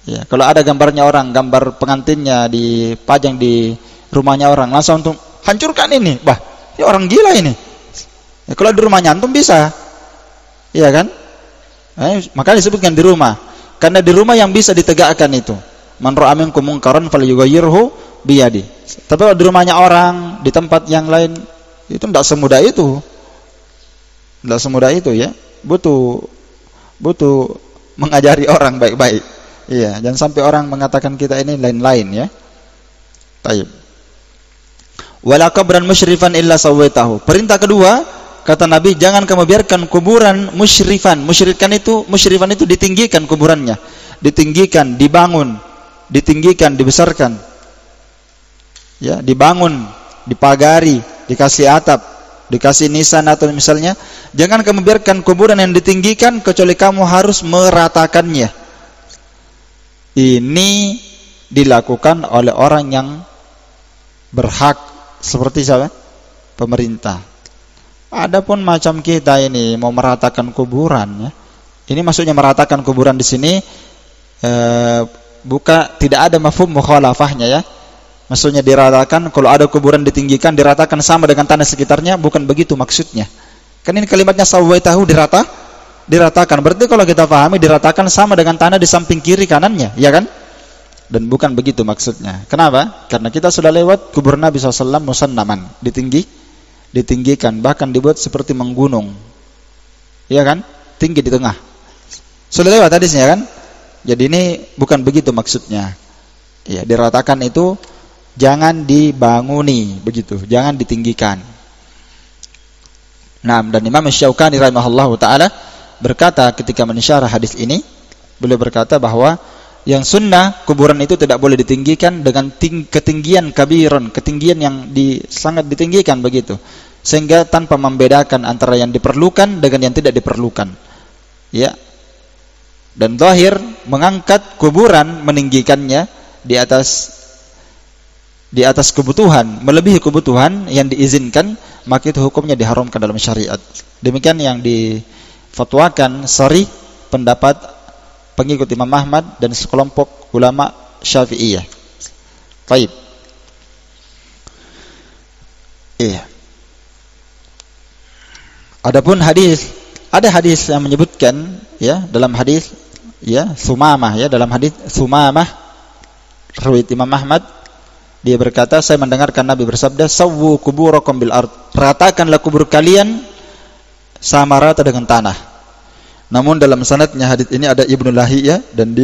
[SPEAKER 1] Ya, kalau ada gambarnya orang, gambar pengantinnya dipajang di rumahnya orang, langsung antum hancurkan ini. Bah, ini orang gila ini. Ya, kalau di rumahnya antum bisa. Iya kan? Maka disebutkan di rumah. Karena di rumah yang bisa ditegakkan itu. Man ra'a minkum munkaran falyughayyirhu biyadi. Tapi kalau di rumahnya orang, di tempat yang lain, itu tidak semudah itu. Tidak semudah itu ya. Butuh mengajari orang baik-baik. Iya, jangan sampai orang mengatakan kita ini lain-lain ya. Baik. Wala qabran musyrifan illa sawaitahu. Perintah kedua, kata Nabi, jangan kamu biarkan kuburan musyrifan. Musyrifan itu ditinggikan kuburannya. Ditinggikan, dibangun, ditinggikan, dibesarkan. Ya, dibangun, dipagari, dikasih atap, dikasih nisan atau misalnya. Jangan kamu biarkan kuburan yang ditinggikan kecuali kamu harus meratakannya. Ini dilakukan oleh orang yang berhak seperti siapa? Pemerintah. Adapun macam kita ini mau meratakan kuburan ya. Ini maksudnya meratakan kuburan di sini tidak ada mafhum mukhalafahnya ya. Maksudnya diratakan, kalau ada kuburan ditinggikan diratakan sama dengan tanah sekitarnya, bukan begitu maksudnya. Kan ini kalimatnya sawaitahu, diratakan. Berarti kalau kita pahami diratakan sama dengan tanah di samping kiri kanannya, ya kan? Dan bukan begitu maksudnya. Kenapa? Karena kita sudah lewat kubur Nabi SAW musannaman, ditinggikan, bahkan dibuat seperti menggunung. Ya kan? Tinggi di tengah. Sudah lewat hadisnya kan? Jadi ini bukan begitu maksudnya. Ya, diratakan itu jangan dibanguni begitu, jangan ditinggikan. Nah, dan Imam Syaukani rahimahullahu taala berkata ketika mensyarah hadis ini, beliau berkata bahwa yang sunnah kuburan itu tidak boleh ditinggikan dengan ketinggian kabiron, ketinggian yang sangat ditinggikan begitu, sehingga tanpa membedakan antara yang diperlukan dengan yang tidak diperlukan. Ya. Dan zahir mengangkat kuburan, meninggikannya di atas kebutuhan, melebihi kebutuhan yang diizinkan, maka itu hukumnya diharamkan dalam syariat. Demikian yang difatwakan sharih pendapat pengikut Imam Ahmad dan sekelompok ulama Syafi'iyah. Baik. Iya. Adapun ada hadis yang menyebutkan ya, dalam hadis ya Sumamah ya, dalam hadis Sumamah riwayat Imam Ahmad, dia berkata, saya mendengarkan Nabi bersabda, sawwu kuburakum bil ard, ratakanlah kubur kalian sama rata dengan tanah. Namun dalam sanadnya hadis ini ada Ibnu Lahiyah dan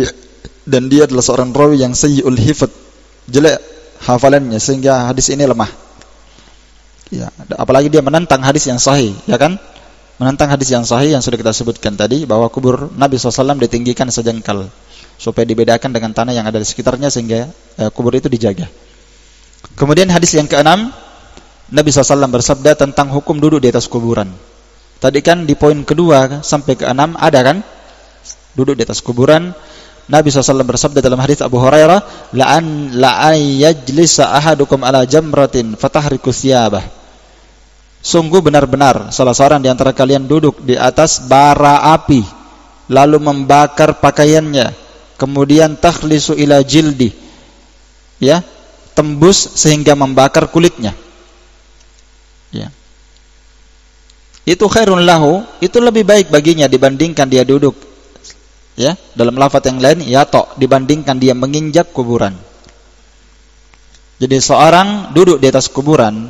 [SPEAKER 1] dia adalah seorang rawi yang sayyi'ul hifdz, jelek hafalannya, sehingga hadis ini lemah. Ya, apalagi dia menentang hadis yang sahih, ya kan? Menentang hadis yang sahih yang sudah kita sebutkan tadi, bahwa kubur Nabi SAW ditinggikan sejengkal supaya dibedakan dengan tanah yang ada di sekitarnya, sehingga kubur itu dijaga. Kemudian hadis yang keenam, Nabi SAW bersabda tentang hukum duduk di atas kuburan. Tadi kan di poin kedua sampai ke-6 ada kan duduk di atas kuburan. Nabi SAW bersabda dalam hadis Abu Hurairah, la'an yajlisa ahadukum ala jamratin fatahriku thiyabah. Sungguh benar-benar salah seorang di antara kalian duduk di atas bara api lalu membakar pakaiannya, kemudian takhlisu ila jildi, ya, tembus sehingga membakar kulitnya. Ya. Itu khairun lahu, itu lebih baik baginya dibandingkan dia duduk, ya, dalam lafaz yang lain yato, dibandingkan dia menginjak kuburan. Jadi seorang duduk di atas kuburan,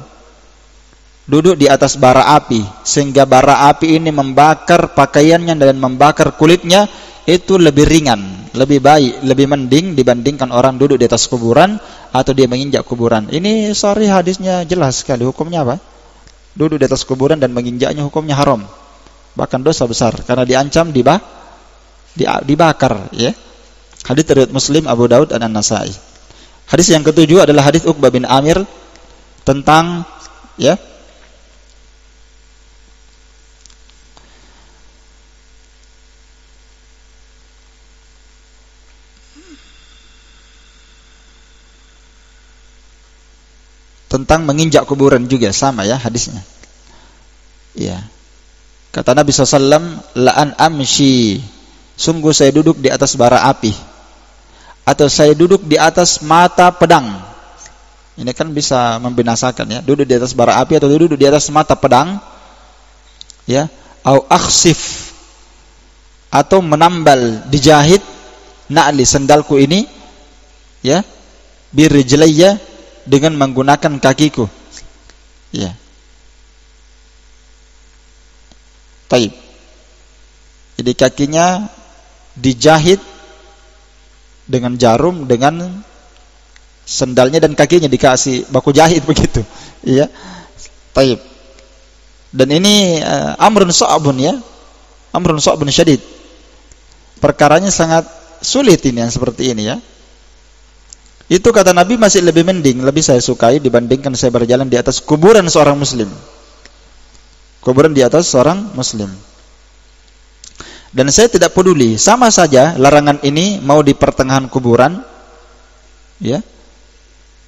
[SPEAKER 1] duduk di atas bara api, sehingga bara api ini membakar pakaiannya dan membakar kulitnya, itu lebih ringan, lebih baik, lebih mending dibandingkan orang duduk di atas kuburan atau dia menginjak kuburan. Ini sorry, hadisnya jelas sekali, hukumnya apa? Duduk di atas kuburan dan menginjaknya hukumnya haram, bahkan dosa besar karena diancam dibakar, ya. Hadis riwayat Muslim, Abu Daud dan An-Nasa'i. Hadis yang ketujuh adalah hadis Uqbah bin Amir tentang, ya, tentang menginjak kuburan juga sama, ya, hadisnya. Ya. Kata Nabi SAW, la'an amshi, sungguh saya duduk di atas bara api, atau saya duduk di atas mata pedang. Ini kan bisa membinasakan, ya, duduk di atas bara api atau duduk di atas mata pedang, ya, au akhsif, atau menambal, dijahit na'li, sendalku ini, ya, birrijlayya, dengan menggunakan kakiku, ya. Taib. Jadi kakinya dijahit dengan jarum, dengan sendalnya, dan kakinya dikasih baku jahit begitu, ya. Taib. Dan ini amrun sa'bun, ya, amrun sa'bun syadid. Perkaranya sangat sulit ini yang seperti ini, ya. Itu kata Nabi masih lebih mending, lebih saya sukai dibandingkan saya berjalan di atas kuburan seorang muslim. Kuburan di atas seorang muslim. Dan saya tidak peduli, sama saja larangan ini mau di pertengahan kuburan, ya,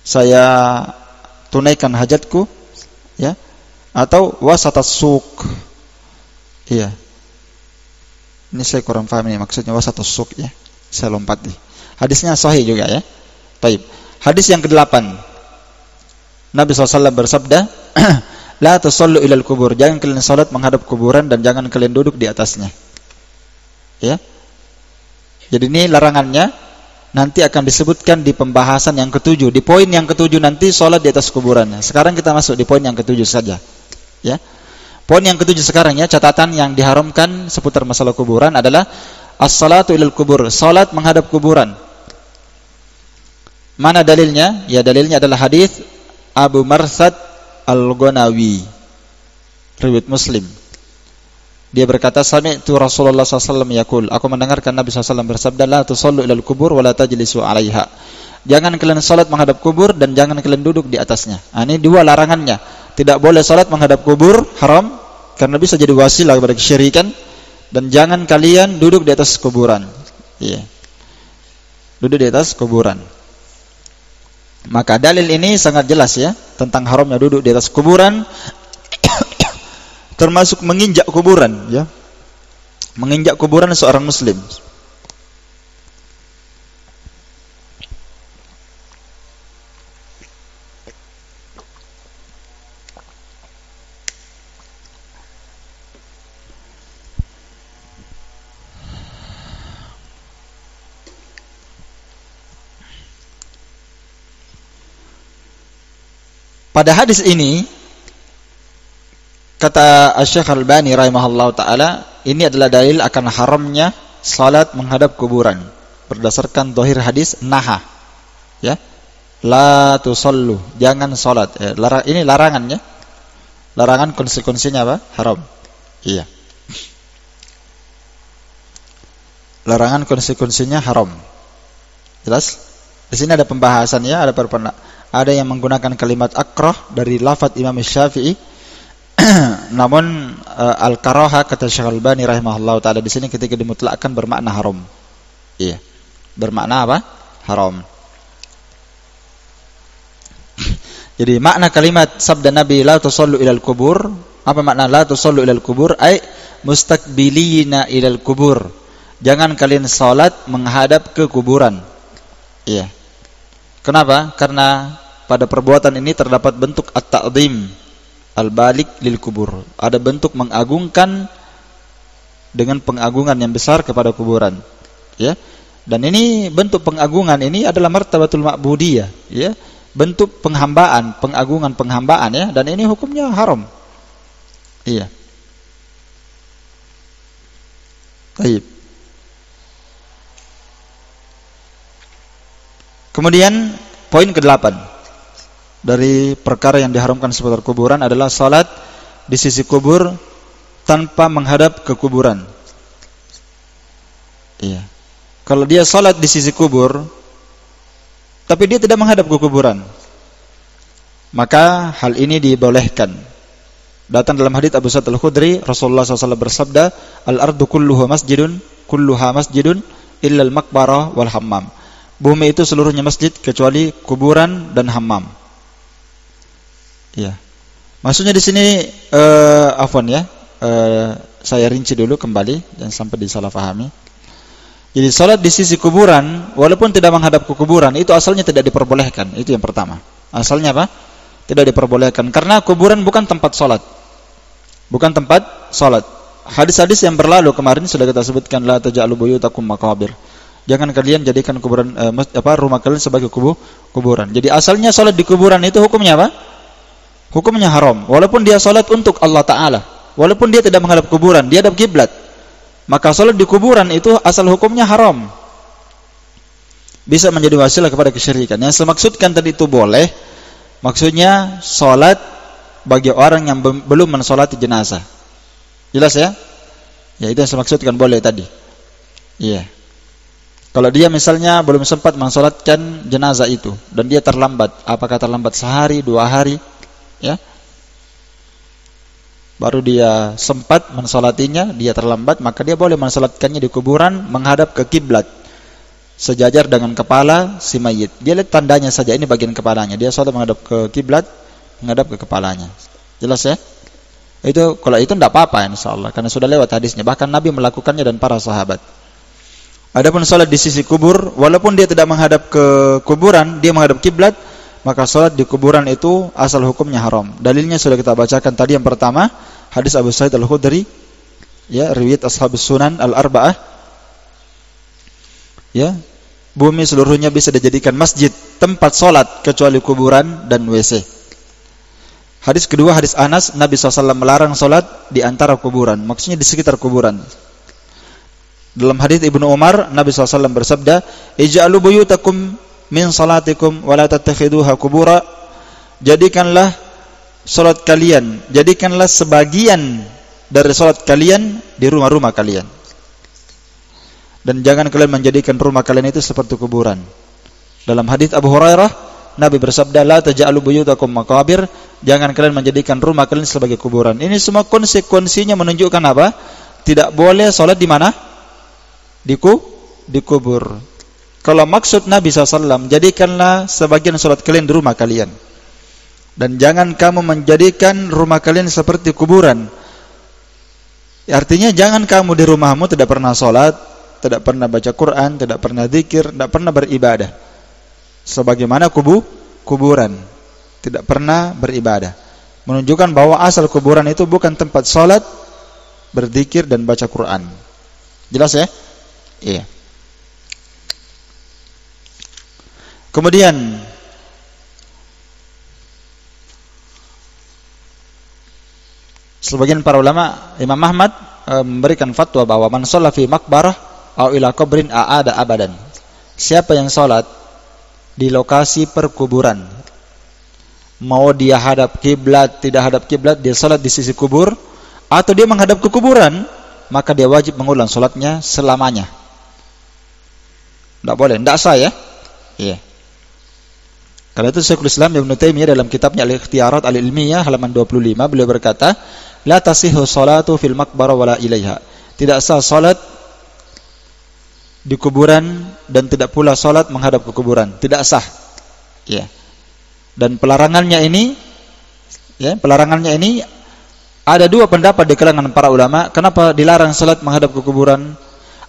[SPEAKER 1] saya tunaikan hajatku, ya, atau wasatas suq, iya. Ini saya kurang paham ini maksudnya wasatas suq, ya. Saya lompat nih. Hadisnya sahih juga, ya. Taib. Hadis yang ke-8. Nabi SAW bersabda, la tusallu ilal kubur, jangan kalian salat menghadap kuburan dan jangan kalian duduk di atasnya. Ya. Jadi ini larangannya nanti akan disebutkan di pembahasan yang ke-7, di poin yang ke-7 nanti salat di atas kuburan. Sekarang kita masuk di poin yang ke-7 saja. Ya. Poin yang ke-7 sekarang, ya, catatan yang diharamkan seputar masalah kuburan adalah as-salatu ilal kubur, salat menghadap kuburan. Mana dalilnya? Ya, dalilnya adalah hadis Abu Marsad Al-Ghanawi, riwayat Muslim. Dia berkata, sami'tu Rasulullah SAW yaqul, aku mendengarkan Nabi SAW bersabda, la tusallu ilal kubur wa la tajlisu 'alaiha. Jangan kalian salat menghadap kubur dan jangan kalian duduk di atasnya. Nah, ini dua larangannya. Tidak boleh salat menghadap kubur, haram, karena bisa jadi wasilah kepada kesyirikan, dan jangan kalian duduk di atas kuburan. Iya. Duduk di atas kuburan. Maka dalil ini sangat jelas, ya, tentang haramnya duduk di atas kuburan, termasuk menginjak kuburan, ya. Menginjak kuburan seorang muslim. Pada hadis ini kata Syekh Al-Albani rahimahullah ta'ala, ini adalah dalil akan haramnya salat menghadap kuburan berdasarkan zahir hadis naha, ya, la tusallu, jangan salat, ini larangannya, larangan konsekuensinya apa? Haram. Iya, larangan konsekuensinya haram. Jelas? Di sini ada pembahasannya, ada yang menggunakan kalimat akrah dari lafaz Imam Syafi'i. Namun al-karaha kata Syekh Al-Albani rahimahullah taala di sini ketika dimutlakkan bermakna haram. Iya. Bermakna apa? Haram. Jadi makna kalimat sabda Nabi la tusallu ilal kubur, apa makna la tusallu ilal kubur? Ai mustaqbilina ilal kubur. Jangan kalian salat menghadap ke kuburan. Iya. Kenapa? Karena pada perbuatan ini terdapat bentuk at-ta'zim al-balik lil kubur. Ada bentuk mengagungkan dengan pengagungan yang besar kepada kuburan. Ya. Dan ini bentuk pengagungan ini adalah martabatul ma'budiyah, ya. Bentuk penghambaan, pengagungan-penghambaan, ya, dan ini hukumnya haram. Iya. Baik. Kemudian poin ke-8 dari perkara yang diharamkan seputar kuburan adalah salat di sisi kubur tanpa menghadap ke kuburan. Iya. Kalau dia salat di sisi kubur tapi dia tidak menghadap ke kuburan, maka hal ini dibolehkan. Datang dalam hadits Abu Sa'id Al-Khudri, Rasulullah SAW bersabda, "Al-ardu kulluha masjidun illa al-maqbarah wal hammam." Bumi itu seluruhnya masjid kecuali kuburan dan hammam. Iya. Maksudnya di sini saya rinci dulu kembali dan sampai disalah pahami. Jadi salat di sisi kuburan walaupun tidak menghadap ke kuburan itu asalnya tidak diperbolehkan. Itu yang pertama. Asalnya apa? Tidak diperbolehkan karena kuburan bukan tempat salat. Bukan tempat salat. Hadis-hadis yang berlalu kemarin sudah kita sebutkan, la taj'alu buyutakum maqabir. Jangan kalian jadikan kuburan rumah kalian sebagai kuburan. Jadi asalnya salat di kuburan itu hukumnya apa? Hukumnya haram. Walaupun dia salat untuk Allah Taala, walaupun dia tidak menghadap kuburan, dia hadap kiblat. Maka salat di kuburan itu asal hukumnya haram. Bisa menjadi wasilah kepada kesyirikan. Yang saya maksudkan tadi itu boleh. Maksudnya salat bagi orang yang belum mensolati jenazah. Jelas ya? Ya itu yang saya maksudkan boleh tadi. Iya. Kalau dia misalnya belum sempat mensolatkan jenazah itu dan dia terlambat, apakah terlambat sehari, 2 hari, ya? Baru dia sempat mensolatinya, dia terlambat, maka dia boleh mensolatkannya di kuburan menghadap ke kiblat, sejajar dengan kepala si mayit. Dia lihat tandanya saja, ini bagian kepalanya. Dia sholat menghadap ke kiblat, menghadap ke kepalanya. Jelas ya? Itu kalau itu tidak apa-apa insyaallah, karena sudah lewat hadisnya. Bahkan Nabi melakukannya dan para sahabat. Adapun sholat di sisi kubur, walaupun dia tidak menghadap ke kuburan, dia menghadap kiblat, maka sholat di kuburan itu asal hukumnya haram. Dalilnya sudah kita bacakan tadi. Yang pertama, hadis Abu Sa'id Al-Khudri, ya, riwayat Ashabus Sunan Al-Arba'ah. Ya, bumi seluruhnya bisa dijadikan masjid, tempat sholat kecuali kuburan dan WC. Hadis kedua, hadis Anas, Nabi SAW melarang sholat di antara kuburan, maksudnya di sekitar kuburan. Dalam hadis Ibnu Umar, Nabi SAW bersabda, "Ij'alu buyutakum min salatikum wa la tattakhiduha kubura." Jadikanlah salat kalian, jadikanlah sebagian dari salat kalian di rumah-rumah kalian. Dan jangan kalian menjadikan rumah kalian itu seperti kuburan. Dalam hadis Abu Hurairah, Nabi bersabda, "La taj'alu buyutakum maqabir." Jangan kalian menjadikan rumah kalian sebagai kuburan. Ini semua konsekuensinya menunjukkan apa? Tidak boleh salat di mana? Di kubur. Kalau maksud Nabi SAW, jadikanlah sebagian salat kalian di rumah kalian. Dan jangan kamu menjadikan rumah kalian seperti kuburan. Artinya jangan kamu di rumahmu tidak pernah salat, tidak pernah baca Quran, tidak pernah zikir, tidak pernah beribadah. Sebagaimana kuburan, tidak pernah beribadah. Menunjukkan bahwa asal kuburan itu bukan tempat salat, berzikir dan baca Quran. Jelas ya? Iya. Kemudian sebagian para ulama, Imam Ahmad memberikan fatwa bahwa man shalla fi maqbarah aw ila qabrin a'ada abadan. Siapa yang salat di lokasi perkuburan, mau dia hadap kiblat, tidak hadap kiblat, dia salat di sisi kubur atau dia menghadap ke kuburan, maka dia wajib mengulang salatnya selamanya. Tidak boleh, tidak sah ya. Iya. Karena itu Syekhul Islam Ibnu Taimiyah dalam kitabnya Al-Ikhtiyarat Al-Ilmiyah halaman 25 beliau berkata, "La tasihhu salatu fil maqbarah wala ilaiha." Tidak sah salat di kuburan dan tidak pula salat menghadap ke kuburan, tidak sah. Ya. Dan pelarangannya ini ada dua pendapat di kalangan para ulama, kenapa dilarang salat menghadap ke kuburan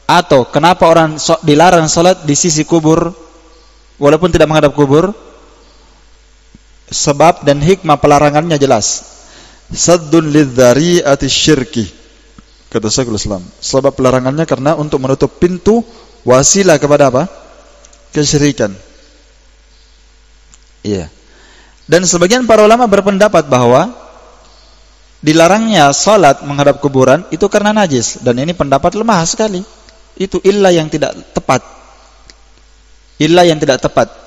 [SPEAKER 1] atau kenapa orang dilarang salat di sisi kubur walaupun tidak menghadap kubur. Sebab dan hikmah pelarangannya jelas. Saddun lidzari'ati syirki, kata Syekhul Islam. Sebab pelarangannya karena untuk menutup pintu wasilah kepada apa? Kesyirikan. Iya. Dan sebagian para ulama berpendapat bahwa dilarangnya salat menghadap kuburan itu karena najis, dan ini pendapat lemah sekali. Itu illah yang tidak tepat. Illah yang tidak tepat.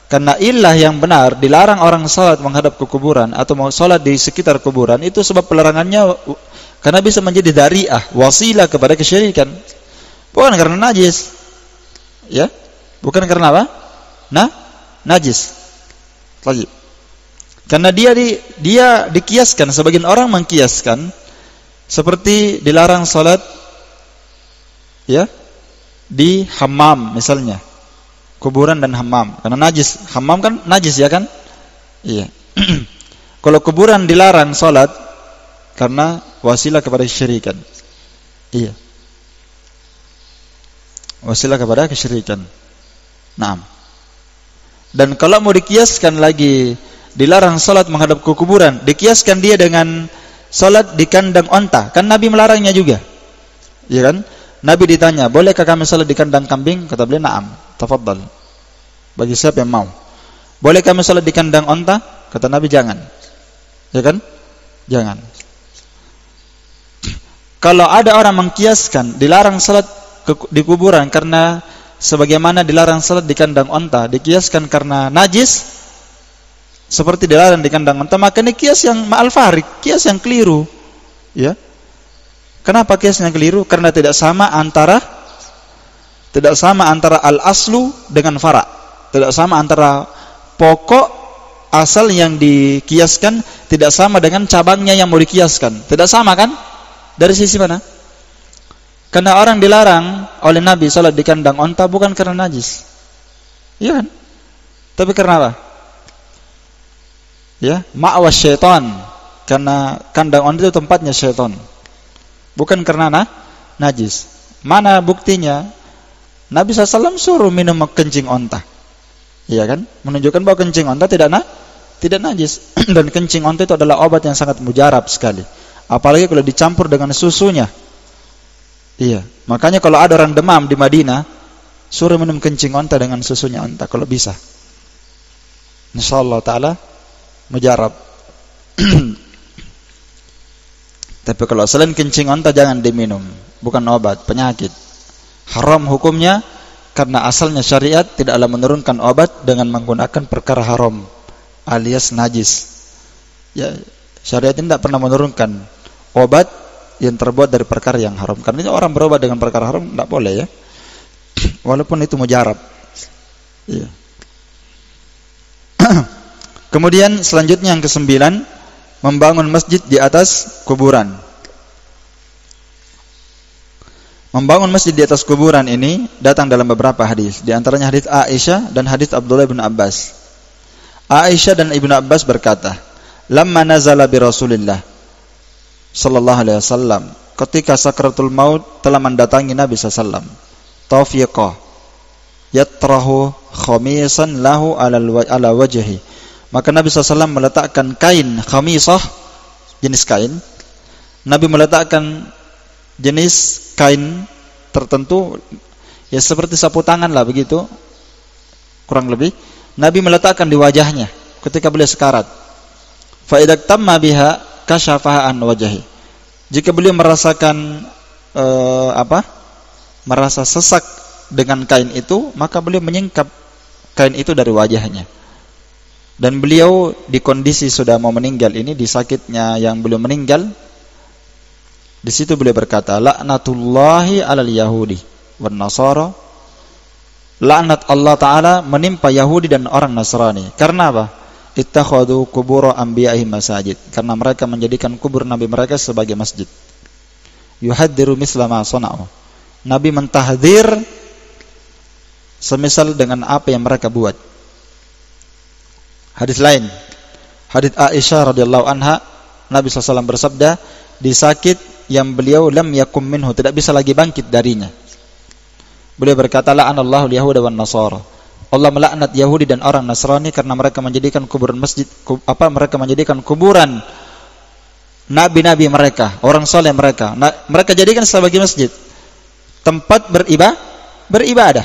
[SPEAKER 1] Karena illah yang benar dilarang orang salat menghadap ke kuburan atau mau salat di sekitar kuburan itu sebab pelarangannya karena bisa menjadi dari'ah, wasilah kepada kesyirikan. Bukan karena najis. Ya? Bukan karena apa? Najis. Lagi. Karena dia dikiaskan, sebagian orang mengkiaskan seperti dilarang salat ya di hammam misalnya. Kuburan dan hammam, karena najis. Hammam kan najis ya kan? Iya. Kalau kuburan dilarang salat karena wasilah kepada kesyirikan. Iya. Wasilah kepada kesyirikan. Naam. Dan kalau mau dikiaskan lagi dilarang salat menghadap ke kuburan, dikiaskan dia dengan salat di kandang onta. Kan Nabi melarangnya juga. Iya kan? Nabi ditanya, "Bolehkah kami salat di kandang kambing?" Kata beliau, "Na'am, tafadhal." Bagi siapa yang mau. "Boleh kami salat di kandang onta?" Kata Nabi, "Jangan." Ya kan? Jangan. Kalau ada orang mengkiaskan dilarang salat di kuburan karena sebagaimana dilarang salat di kandang onta, dikiaskan karena najis seperti dilarang di kandang onta, maka ini kias yang ma'al farik, kias yang keliru. Ya. Kenapa kiasnya keliru? Karena tidak sama antara al-aslu dengan fara'. Tidak sama antara pokok asal yang dikiaskan, tidak sama dengan cabangnya yang mau dikiaskan. Tidak sama kan? Dari sisi mana? Karena orang dilarang oleh Nabi salat di kandang onta bukan karena najis. Iya kan? Tapi karena apa? Ya, ma'was syaitan. Karena kandang onta itu tempatnya syaitan. Bukan karena najis. Mana buktinya? Nabi SAW suruh minum kencing onta. Iya kan? Menunjukkan bahwa kencing onta tidak najis. Dan kencing onta itu adalah obat yang sangat mujarab sekali. Apalagi kalau dicampur dengan susunya. Iya. Makanya kalau ada orang demam di Madinah, suruh minum kencing onta dengan susunya onta kalau bisa. Insyaallah taala mujarab. Tapi kalau selain kencing onta jangan diminum, bukan obat, penyakit. Haram hukumnya karena asalnya syariat tidaklah menurunkan obat dengan menggunakan perkara haram alias najis. Ya, syariat ini tidak pernah menurunkan obat yang terbuat dari perkara yang haram. Karena itu orang berobat dengan perkara haram tidak boleh ya. Walaupun itu mujarab. Ya. Kemudian selanjutnya yang ke-9, membangun masjid di atas kuburan. Membangun masjid di atas kuburan ini datang dalam beberapa hadis. Di antaranya hadis Aisyah dan hadis Abdullah bin Abbas. Aisyah dan Ibnu Abbas berkata, "Lamma nazala bi Rasulillah sallallahu alaihi wasallam, ketika sakratul maut telah mendatangi Nabi sallallahu alaihi wasallam, tawfiqa yatrahu khamisan lahu ala wajhi." Maka Nabi SAW meletakkan kain khamisah, jenis kain. Nabi meletakkan jenis kain tertentu, ya seperti sapu tangan lah begitu, kurang lebih. Nabi meletakkan di wajahnya ketika beliau sekarat. Fa idza tamma biha kashafaha an wajhi. Jika beliau merasakan merasa sesak dengan kain itu, maka beliau menyingkap kain itu dari wajahnya. Dan beliau di kondisi sudah mau meninggal ini, di sakitnya yang beliau meninggal, di situ beliau berkata, "La'natullahi 'alal yahudi wan nasara." Laknat Allah Ta'ala menimpa Yahudi dan orang Nasrani. Karena apa? Ittakhadhu qubur anbiya'ihim masajid. Karena mereka menjadikan kubur nabi mereka sebagai masjid. Yuhaddiru misla ma sana'u. Nabi mentahdzir semisal dengan apa yang mereka buat. Hadis lain, hadis Aisyah radhiyallahu anha, Nabi SAW bersabda, di sakit yang beliau lam yakum minhu, tidak bisa lagi bangkit darinya. Beliau berkata, la'anallahu al-yahuda wan nasara. Allah melaknat Yahudi dan orang Nasrani karena mereka menjadikan kuburan masjid, mereka menjadikan kuburan nabi-nabi mereka, orang soleh mereka, mereka jadikan sebagai masjid, tempat beribadah.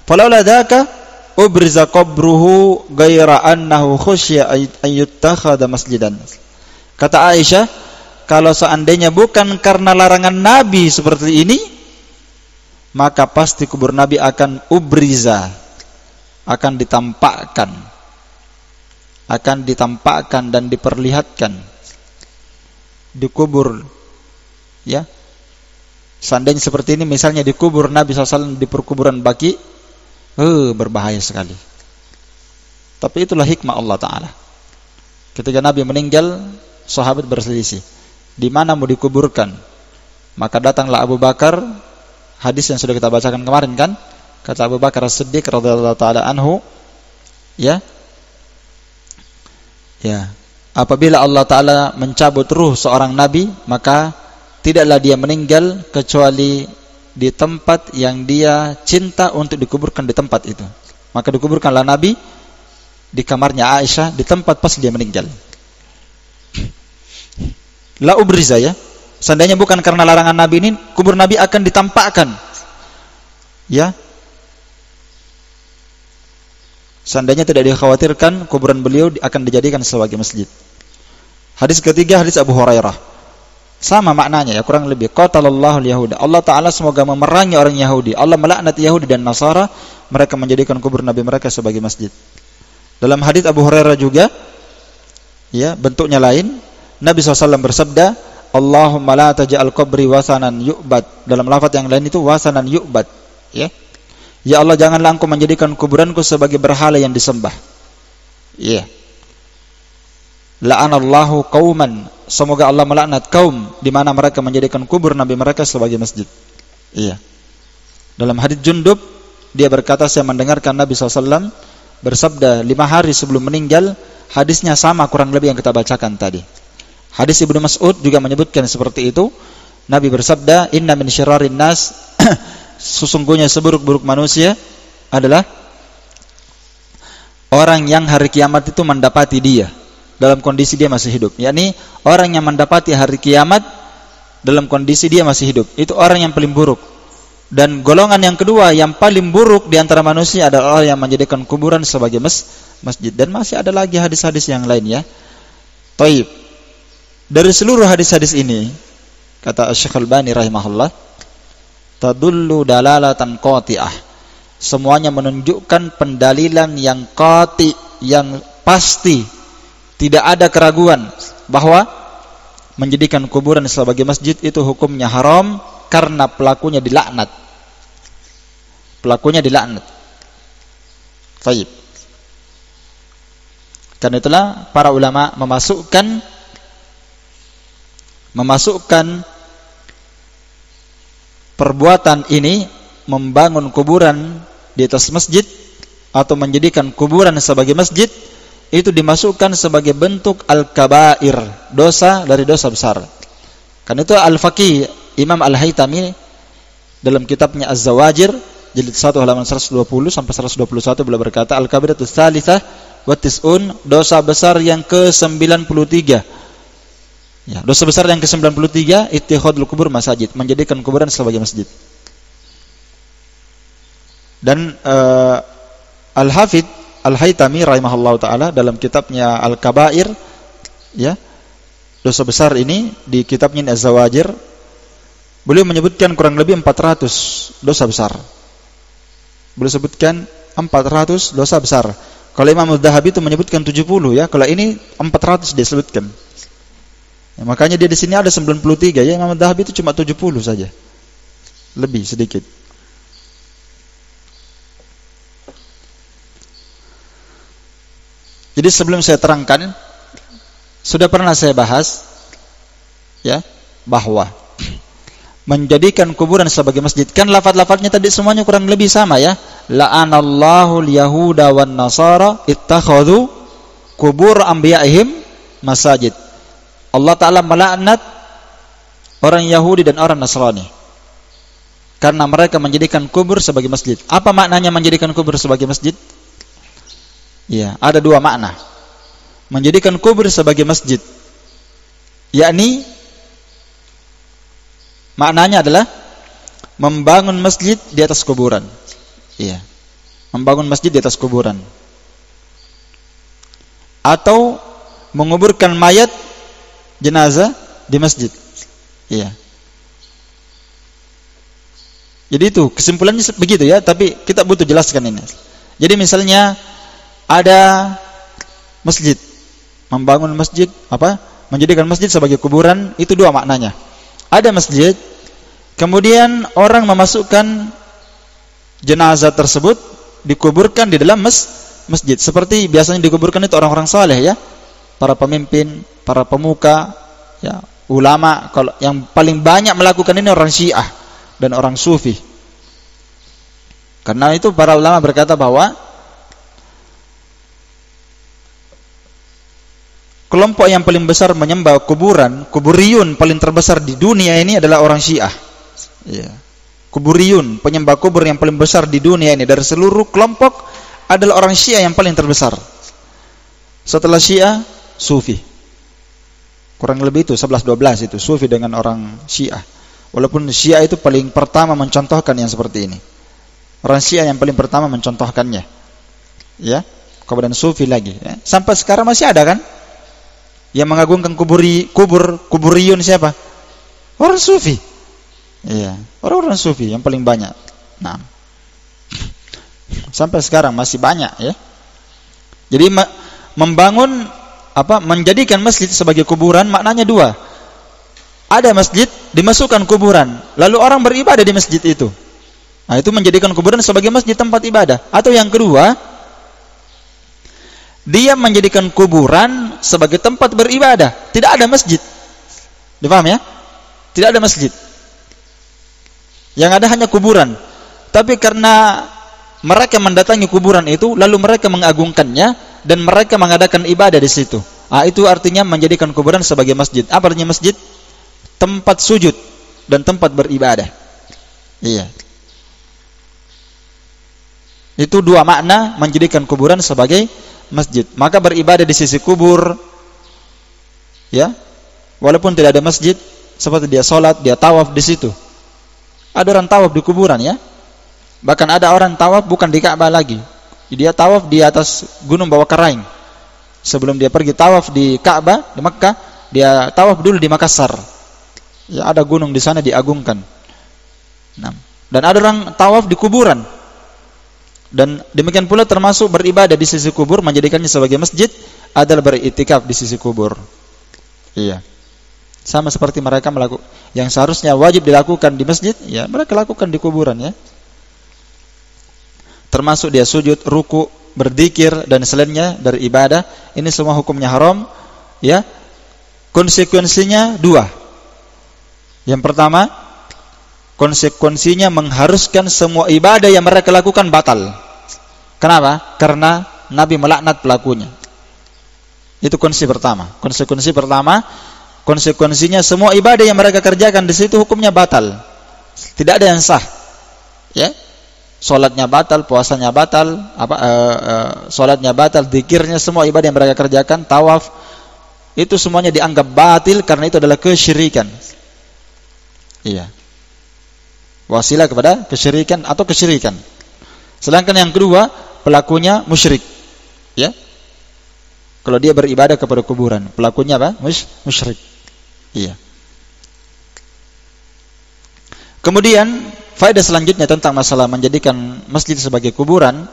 [SPEAKER 1] Falaula dzaka ubriza qabruhu ghaira annahu khusya an yuttakhadha masjidan. Kata Aisyah, kalau seandainya bukan karena larangan Nabi seperti ini, maka pasti kubur Nabi akan ubriza, akan ditampakkan dan diperlihatkan, dikubur, ya. Seandainya seperti ini, misalnya dikubur Nabi SAW di perkuburan Baqi, berbahaya sekali. Tapi itulah hikmah Allah Ta'ala. Ketika Nabi meninggal, sahabat berselisih, di mana mau dikuburkan? Maka datanglah Abu Bakar, hadis yang sudah kita bacakan kemarin kan? Kata Abu Bakar As-Siddiq radhiyallahu taala anhu, ya, apabila Allah Ta'ala mencabut ruh seorang nabi, maka tidaklah dia meninggal kecuali di tempat yang dia cinta untuk dikuburkan di tempat itu. Maka dikuburkanlah Nabi di kamarnya Aisyah, di tempat pas dia meninggal. La ubriza, ya. Seandainya bukan karena larangan Nabi ini, kubur Nabi akan ditampakkan, ya. Seandainya tidak dikhawatirkan, kuburan beliau akan dijadikan sebagai masjid. Hadis ketiga, hadis Abu Hurairah. Sama maknanya, ya, kurang lebih. Qatalallahu al-yahuda. Allah Ta'ala semoga memerangi orang Yahudi. Allah melaknat Yahudi dan Nasara, mereka menjadikan kubur Nabi mereka sebagai masjid. Dalam hadis Abu Hurairah juga, ya, bentuknya lain, Nabi SAW bersabda, Allahumma la taj'al qabri wasanan yu'bad. Dalam lafaz yang lain itu wasanan yu'bad, ya. Ya Allah, janganlah Engkau menjadikan kuburanku sebagai berhala yang disembah. Ya. La'anallahu qauman. Semoga Allah melaknat kaum di mana mereka menjadikan kubur Nabi mereka sebagai masjid. Iya. Dalam hadis Jundub, dia berkata, saya mendengarkan Nabi SAW bersabda 5 hari sebelum meninggal. Hadisnya sama kurang lebih yang kita bacakan tadi. Hadis Ibnu Mas'ud juga menyebutkan seperti itu. Nabi bersabda, inna min syirrarin nas, sesungguhnya seburuk-buruk manusia adalah orang yang hari kiamat itu mendapati dia dalam kondisi dia masih hidup. Yakni orang yang mendapati hari kiamat dalam kondisi dia masih hidup, itu orang yang paling buruk. Dan golongan yang kedua yang paling buruk di antara manusia adalah orang yang menjadikan kuburan sebagai masjid. Dan masih ada lagi hadis-hadis yang lain, ya. Taib. Dari seluruh hadis-hadis ini, kata Syekh Al-Albani rahimahullah, tadullu dalalatan qati'ah. Semuanya menunjukkan pendalilan yang qati', yang pasti, tidak ada keraguan bahwa menjadikan kuburan sebagai masjid itu hukumnya haram karena pelakunya dilaknat. Pelakunya dilaknat. Baik. Karena itulah para ulama memasukkan perbuatan ini, membangun kuburan di atas masjid atau menjadikan kuburan sebagai masjid, itu dimasukkan sebagai bentuk al-kabair, dosa dari dosa besar. Karena itu Al-Faqih Imam Al-Haytami dalam kitabnya Az-Zawajir jilid 1 halaman 120 sampai 121 beliau berkata, al-kabiratus tsalitsah wa tis'un, dosa besar yang ke-93. Ya, dosa besar yang ke-93, ittikhadul kubur masajid, menjadikan kuburan sebagai masjid. Dan Al-Hafidz Al-Haytami rahimahullahu taala dalam kitabnya Al-Kabair, ya, dosa besar ini di kitabnya Az-Zawajir, beliau menyebutkan kurang lebih 400 dosa besar. Beliau sebutkan 400 dosa besar. Kalau Imam Az-Zahabi itu menyebutkan 70, ya. Kalau ini 400 dia sebutkan. Ya, makanya dia di sini ada 93, ya. Imam Az-Zahabi itu cuma 70 saja. Lebih sedikit. Jadi sebelum saya terangkan, sudah pernah saya bahas, ya, bahwa menjadikan kuburan sebagai masjid. Kan lafaz-lafaznya tadi semuanya kurang lebih sama ya. La'anallahu al-yahuda wan nasara ittakhadhu kubur anbiya'ihim masajid. Allah Ta'ala melaknat orang Yahudi dan orang Nasrani karena mereka menjadikan kubur sebagai masjid. Apa maknanya menjadikan kubur sebagai masjid? Ya, ada dua makna. Menjadikan kubur sebagai masjid, yakni maknanya adalah membangun masjid di atas kuburan. Iya. Membangun masjid di atas kuburan. Atau menguburkan mayat jenazah di masjid. Iya. Jadi itu kesimpulannya begitu ya, tapi kita butuh jelaskan ini. Jadi misalnya ada masjid, membangun masjid menjadikan masjid sebagai kuburan, itu dua maknanya. Ada masjid, kemudian orang memasukkan jenazah tersebut dikuburkan di dalam masjid. Seperti biasanya dikuburkan itu orang-orang saleh ya, para pemimpin, para pemuka, ya, ulama. Kalau yang paling banyak melakukan ini orang Syiah dan orang Sufi. Karena itu para ulama berkata bahwa kelompok yang paling besar menyembah kuburan, kuburiyun paling terbesar di dunia ini adalah orang Syiah. Ya. Kuburiyun, penyembah kubur yang paling besar di dunia ini dari seluruh kelompok adalah orang Syiah yang paling terbesar. Setelah Syiah, Sufi. Kurang lebih itu 11-12 itu Sufi dengan orang Syiah. Walaupun Syiah itu paling pertama mencontohkan yang seperti ini. Orang Syiah yang paling pertama mencontohkannya. Ya, kemudian Sufi lagi. Ya. Sampai sekarang masih ada kan? Yang mengagungkan kuburiyun siapa? Orang Sufi. Iya, orang-orang Sufi yang paling banyak. Nah, sampai sekarang masih banyak ya. Jadi menjadikan masjid sebagai kuburan maknanya dua. Ada masjid, dimasukkan kuburan, lalu orang beribadah di masjid itu. Nah, itu menjadikan kuburan sebagai masjid, tempat ibadah. Atau yang kedua, dia menjadikan kuburan sebagai tempat beribadah. Tidak ada masjid. Dipaham ya? Tidak ada masjid. Yang ada hanya kuburan. Tapi karena mereka mendatangi kuburan itu, lalu mereka mengagungkannya dan mereka mengadakan ibadah di situ. Ah, itu artinya menjadikan kuburan sebagai masjid. Apa artinya masjid? Tempat sujud dan tempat beribadah. Iya. Itu dua makna menjadikan kuburan sebagai masjid. Maka beribadah di sisi kubur, ya, walaupun tidak ada masjid, seperti dia sholat, dia tawaf di situ. Ada orang tawaf di kuburan ya. Bahkan ada orang tawaf bukan di Ka'bah lagi. Dia tawaf di atas gunung Bawah Karaing. Sebelum dia pergi tawaf di Ka'bah di Mekkah, dia tawaf dulu di Makassar. Ya, ada gunung di sana diagungkan. Nah, dan ada orang tawaf di kuburan. Dan demikian pula termasuk beribadah di sisi kubur, menjadikannya sebagai masjid adalah beriktikaf di sisi kubur. Iya. Sama seperti mereka melakukan yang seharusnya wajib dilakukan di masjid, ya mereka lakukan di kuburan ya. Termasuk dia sujud, ruku, berzikir dan selainnya dari ibadah, ini semua hukumnya haram, ya. Konsekuensinya dua. Yang pertama, konsekuensinya mengharuskan semua ibadah yang mereka lakukan batal. Kenapa? Karena Nabi melaknat pelakunya. Itu konsekuensi pertama. Konsekuensi pertama, konsekuensinya semua ibadah yang mereka kerjakan di situ hukumnya batal. Tidak ada yang sah. Ya. Salatnya batal, puasanya batal, salatnya batal, zikirnya, semua ibadah yang mereka kerjakan, tawaf, itu semuanya dianggap batil karena itu adalah kesyirikan. Iya. Wasilah kepada kesyirikan atau kesyirikan. Sedangkan yang kedua, pelakunya musyrik. Ya. Kalau dia beribadah kepada kuburan, pelakunya apa? Musyrik. Iya. Kemudian faedah selanjutnya tentang masalah menjadikan masjid sebagai kuburan.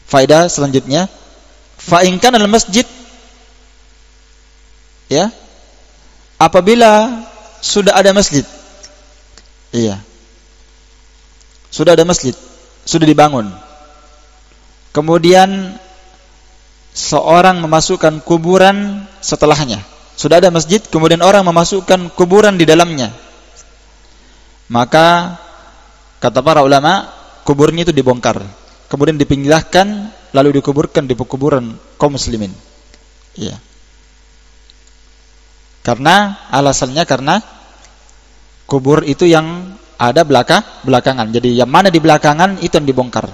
[SPEAKER 1] Faedah selanjutnya, fa in kana al-masjid, ya, apabila sudah ada masjid. Iya. Sudah ada masjid, sudah dibangun. Kemudian seorang memasukkan kuburan setelahnya. Sudah ada masjid, kemudian orang memasukkan kuburan di dalamnya. Maka kata para ulama, kuburnya itu dibongkar, kemudian dipindahkan, lalu dikuburkan di kuburan kaum muslimin. Iya. Karena alasannya karena kubur itu yang ada belakangan. Jadi yang mana di belakangan itu yang dibongkar.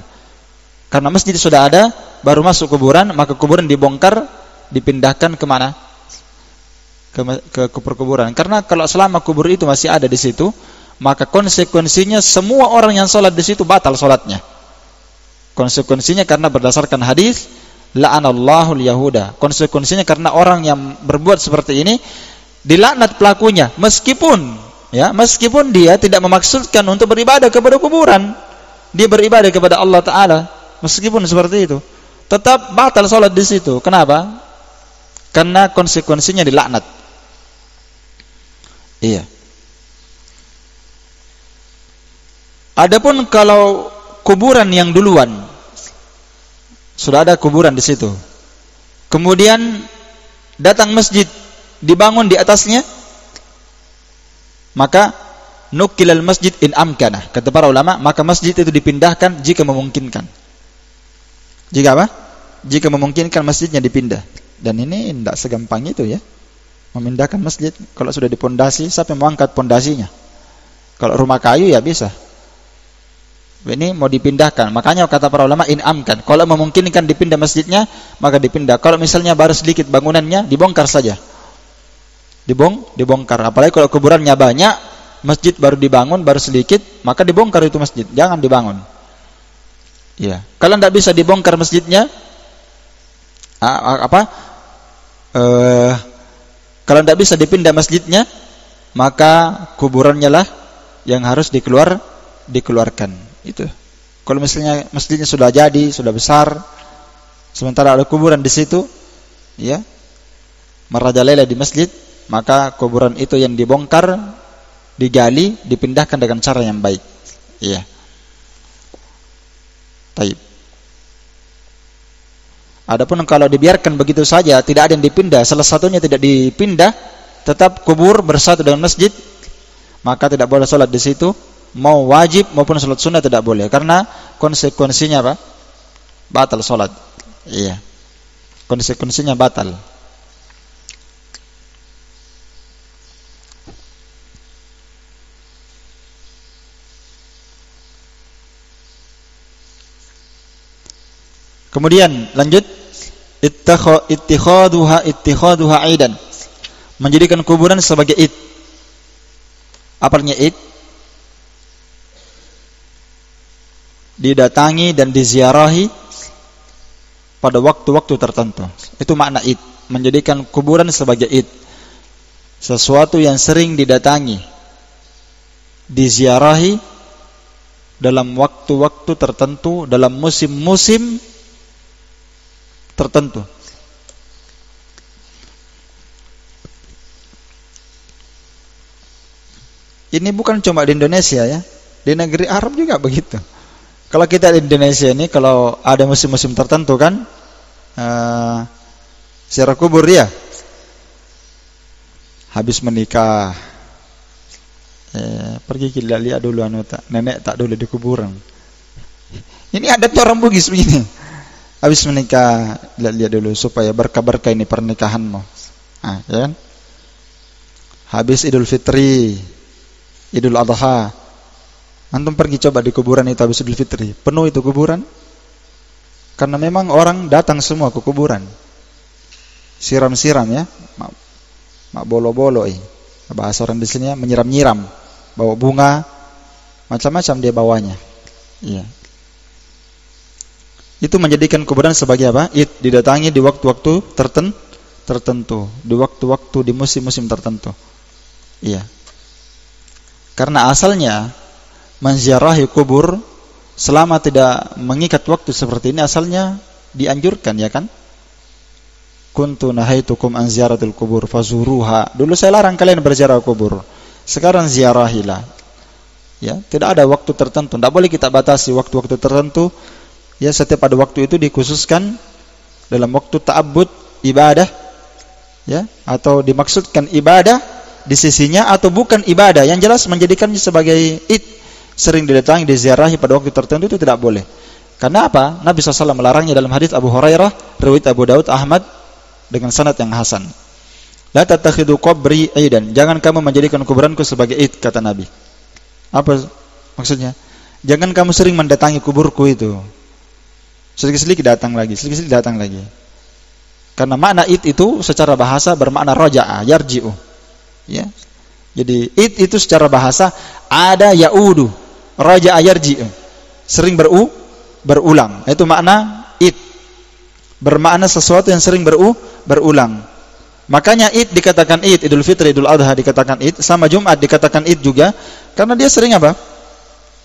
[SPEAKER 1] Karena masjid sudah ada, baru masuk kuburan, maka kuburan dibongkar, dipindahkan kemana? Ke kuburan. Karena kalau selama kubur itu masih ada di situ, maka konsekuensinya semua orang yang sholat di situ batal sholatnya. Konsekuensinya karena berdasarkan hadis, la'anallahu al-yahuda. Konsekuensinya karena orang yang berbuat seperti ini dilaknat pelakunya, meskipun dia tidak memaksudkan untuk beribadah kepada kuburan, dia beribadah kepada Allah Ta'ala, meskipun seperti itu, tetap batal sholat di situ. Kenapa? Karena konsekuensinya dilaknat. Iya. Adapun kalau kuburan yang duluan, sudah ada kuburan di situ, kemudian datang masjid, dibangun di atasnya, maka nukilal masjid in amkana. Kata para ulama, maka masjid itu dipindahkan jika memungkinkan. Jika apa? Jika memungkinkan masjidnya dipindah. Dan ini tidak segampang itu ya, memindahkan masjid. Kalau sudah dipondasi, siapa yang mau angkat pondasinya? Kalau rumah kayu ya bisa. Ini mau dipindahkan. Makanya kata para ulama in amkan. Kalau memungkinkan dipindah masjidnya, maka dipindah. Kalau misalnya baru sedikit bangunannya, dibongkar saja. Dibongkar. Apalagi kalau kuburannya banyak, masjid baru dibangun, baru sedikit, maka dibongkar itu masjid. Jangan dibangun. Ya. Kalau tidak bisa dibongkar masjidnya, kalau tidak bisa dipindah masjidnya, maka kuburannya lah yang harus dikeluarkan. Itu. Kalau misalnya masjidnya sudah jadi, sudah besar, sementara ada kuburan di situ, ya, merajalela di masjid, maka kuburan itu yang dibongkar, digali, dipindahkan dengan cara yang baik. Iya. Taib. Adapun kalau dibiarkan begitu saja, tidak ada yang dipindah, salah satunya tidak dipindah, tetap kubur bersatu dengan masjid, maka tidak boleh sholat di situ, mau wajib maupun sholat sunnah tidak boleh, karena konsekuensinya apa? Batal sholat. Iya. Konsekuensinya batal. Kemudian lanjut, ittikhaduha aidan, menjadikan kuburan sebagai id. Apa artinya id? Didatangi dan diziarahi pada waktu-waktu tertentu. Itu makna id, menjadikan kuburan sebagai id. Sesuatu yang sering didatangi, diziarahi dalam waktu-waktu tertentu, dalam musim-musim tertentu. Ini bukan cuma di Indonesia ya, di negeri Arab juga begitu. Kalau kita di Indonesia ini, kalau ada musim-musim tertentu kan, ziarah kubur ya, habis menikah, pergi kita lihat dulu nenek tak dulu di kuburan. Ini adat orang Bugis begini. Habis menikah, lihat dulu supaya berkah-berkah ini pernikahanmu. Ya kan? Habis Idul Fitri, Idul Adha, antum pergi coba di kuburan itu habis Idul Fitri, penuh itu kuburan. Karena memang orang datang semua ke kuburan. Siram-siram ya, mak bolo-bolo bahasa orang di sini ya, menyiram-nyiram, bawa bunga, macam-macam dia bawanya. Iya. Itu menjadikan kuburan sebagai apa? Didatangi di waktu-waktu tertentu, di waktu-waktu di musim-musim tertentu. Iya. Karena asalnya menziarahi kubur selama tidak mengikat waktu seperti ini, asalnya dianjurkan ya kan? Kuntu nahaitukum an ziyaratil kubur fazuruha. Dulu saya larang kalian berziarah kubur. Sekarang ziarahilah. Ya, tidak ada waktu tertentu. Tidak boleh kita batasi waktu-waktu tertentu. Ya, setiap ada waktu itu dikhususkan dalam waktu ta'abbud, ibadah, ya, atau dimaksudkan ibadah di sisinya atau bukan ibadah, yang jelas menjadikannya sebagai id, sering didatangi, diziarahi pada waktu tertentu, itu tidak boleh. Karena apa? Nabi SAW melarangnya dalam hadis Abu Hurairah, riwayat Abu Daud, Ahmad dengan sanad yang hasan. La tattakhidhu qabri aidan. Jangan kamu menjadikan kuburanku sebagai id, kata Nabi. Apa maksudnya? Jangan kamu sering mendatangi kuburku itu. Sedikit-sedikit datang lagi, sedikit-sedikit datang lagi. Karena makna id itu secara bahasa bermakna raja'a, yarji'u. Ya. Jadi id itu secara bahasa ada ya'udu, raja'a yarji'u. Sering berulang. Itu makna id. Bermakna sesuatu yang sering berulang. Makanya id dikatakan id, Idul Fitri, Idul Adha dikatakan id, sama Jumat dikatakan id juga, karena dia sering apa?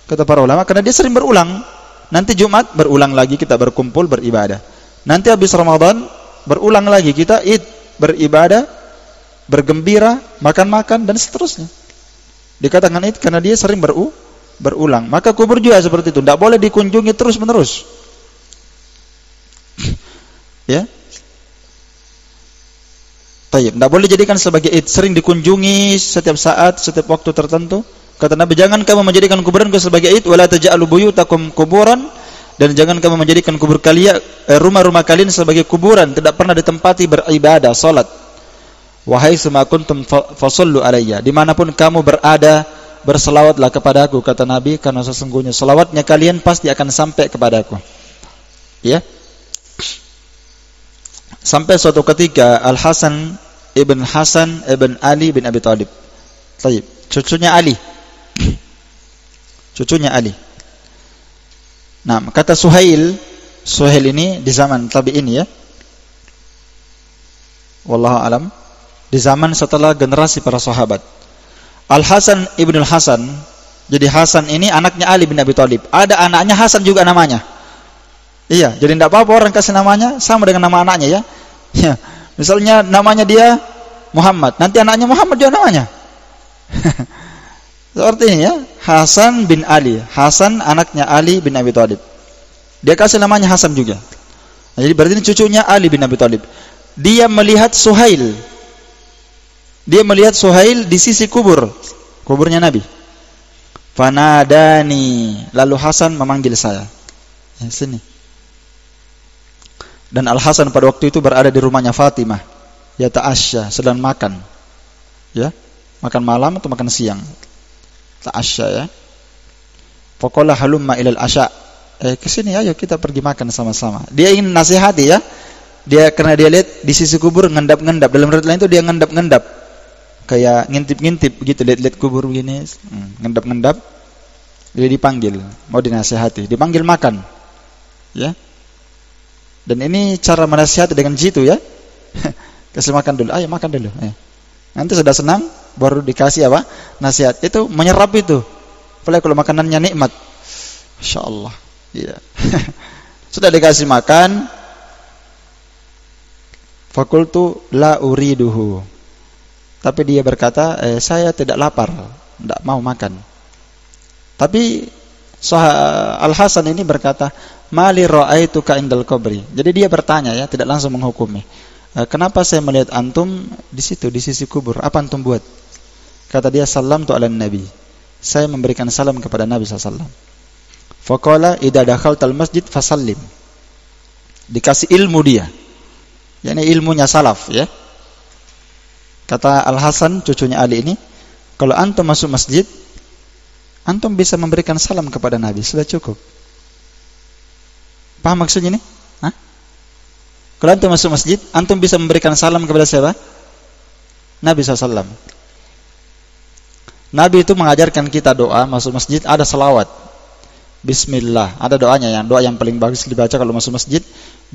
[SPEAKER 1] Kata para ulama, karena dia sering berulang. Nanti Jumat berulang lagi kita berkumpul beribadah. Nanti habis Ramadan berulang lagi kita id, beribadah, bergembira, makan-makan dan seterusnya. Dikatakan id karena dia sering berulang. Maka kubur juga seperti itu, tidak boleh dikunjungi terus-menerus. Ya. Tayyib, tidak boleh jadikan sebagai id, sering dikunjungi setiap saat, setiap waktu tertentu. Kata Nabi, jangan kamu menjadikan kuburanku sebagai id, wala taj'alu buyutakum kuburan, dan jangan kamu menjadikan kubur kalian, rumah-rumah kalian sebagai kuburan, tidak pernah ditempati beribadah, salat. Wahai suma kuntum fasallu alayya, dimanapun kamu berada, berselawatlah kepadaku, kata Nabi, karena sesungguhnya selawatnya kalian pasti akan sampai kepadaku. Ya. Sampai suatu ketika Al-Hasan ibn Ali bin Abi Thalib, tayyib, cucunya Ali. Nah, kata Suhail ini di zaman tabi'in ya. Wallahu alam, di zaman setelah generasi para sahabat. Al-Hasan ibn Hasan, jadi Hasan ini anaknya Ali bin Abi Thalib. Ada anaknya Hasan juga namanya. Iya, jadi tidak apa-apa orang kasih namanya sama dengan nama anaknya ya. Ya. Misalnya namanya dia Muhammad, nanti anaknya Muhammad juga namanya. Seperti ini ya, Hasan bin Ali. Hasan anaknya Ali bin Abi Thalib. Dia kasih namanya Hasan juga. Nah, jadi berarti ini cucunya Ali bin Abi Thalib. Dia melihat Suhail. Di sisi kuburnya Nabi. Fanadani, lalu Hasan memanggil saya. Ya, sini. Dan Al-Hasan pada waktu itu berada di rumahnya Fatimah. Ya ta'asya, sedang makan. Ya, makan malam atau makan siang. Ta'asya ya. Faqala halumma ilal asya. Kesini ayo kita pergi makan sama-sama. Dia ingin nasihati ya. Dia karena dia lihat di sisi kubur ngendap-ngendap. Dalam riwayat lain itu dia ngendap-ngendap. Kayak ngintip-ngintip gitu, lihat kubur begini, ngendap-ngendap. Dia dipanggil, mau dinasihati, dipanggil makan. Ya. Dan ini cara menasihati dengan jitu ya. Kasih makan dulu, ayo makan dulu. Nanti sudah senang baru dikasih apa? Nasihat. Itu menyerap itu. Apalagi kalau makanannya nikmat. Masya Allah. Iya. Sudah dikasih makan. Fakultu la uriduhu. Tapi dia berkata, saya tidak lapar, tidak mau makan. Tapi Al-Hasan ini berkata, mali ra'aituka indal qabri. Jadi dia bertanya ya, tidak langsung menghukumi. Kenapa saya melihat antum di situ, di sisi kubur? Apa antum buat? Kata dia, salamtu ala nabi. Saya memberikan salam kepada Nabi SAW. Faqala idza dakhaltal masjid fasallim. Dikasih ilmu dia. yakni ilmunya salaf ya. Kata Al-Hasan cucunya Ali ini, kalau antum masuk masjid, antum bisa memberikan salam kepada Nabi, sudah cukup. Paham maksudnya ini? Hah? Kalau antum masuk masjid, antum bisa memberikan salam kepada siapa? Nabi SAW. Nabi itu mengajarkan kita doa masuk masjid, ada selawat. Bismillah, ada doanya, yang doa yang paling bagus dibaca kalau masuk masjid.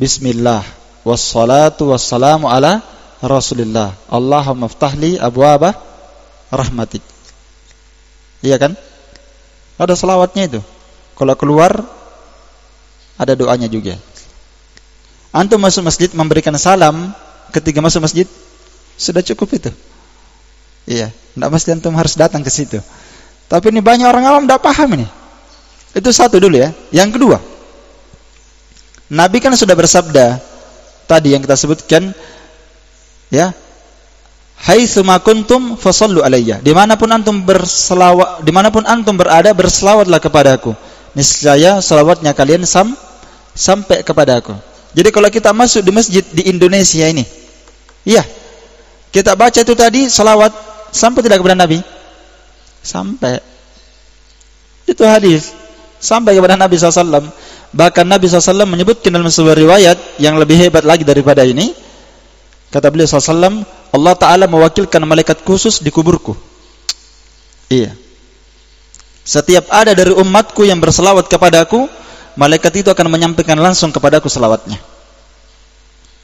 [SPEAKER 1] Bismillah, wassalatu wassalamu ala Rasulillah. Allahumma ftahli abwaba rahmatik. Iya kan? Ada selawatnya itu. Kalau keluar ada doanya juga. Antum masuk masjid memberikan salam ketika masuk masjid, sudah cukup itu. Iya, tidak mesti antum harus datang ke situ. Tapi ini banyak orang awam tidak paham ini. Itu satu dulu ya. Yang kedua, Nabi kan sudah bersabda tadi yang kita sebutkan, ya, haitsuma kuntum fasallu alayya. Dimanapun antum berada, berselawatlah kepadaku. Niscaya selawatnya kalian sampai kepadaku. Jadi kalau kita masuk di masjid di Indonesia ini, iya, kita baca itu tadi selawat, sampai tidak kepada Nabi? Sampai. Itu hadis, sampai kepada Nabi SAW. Bahkan Nabi SAW menyebutkan dalam sebuah riwayat yang lebih hebat lagi daripada ini. Kata beliau SAW, Allah Ta'ala mewakilkan malaikat khusus di kuburku. Iya. Setiap ada dari umatku yang berselawat kepadaku, malaikat itu akan menyampaikan langsung kepadaku selawatnya.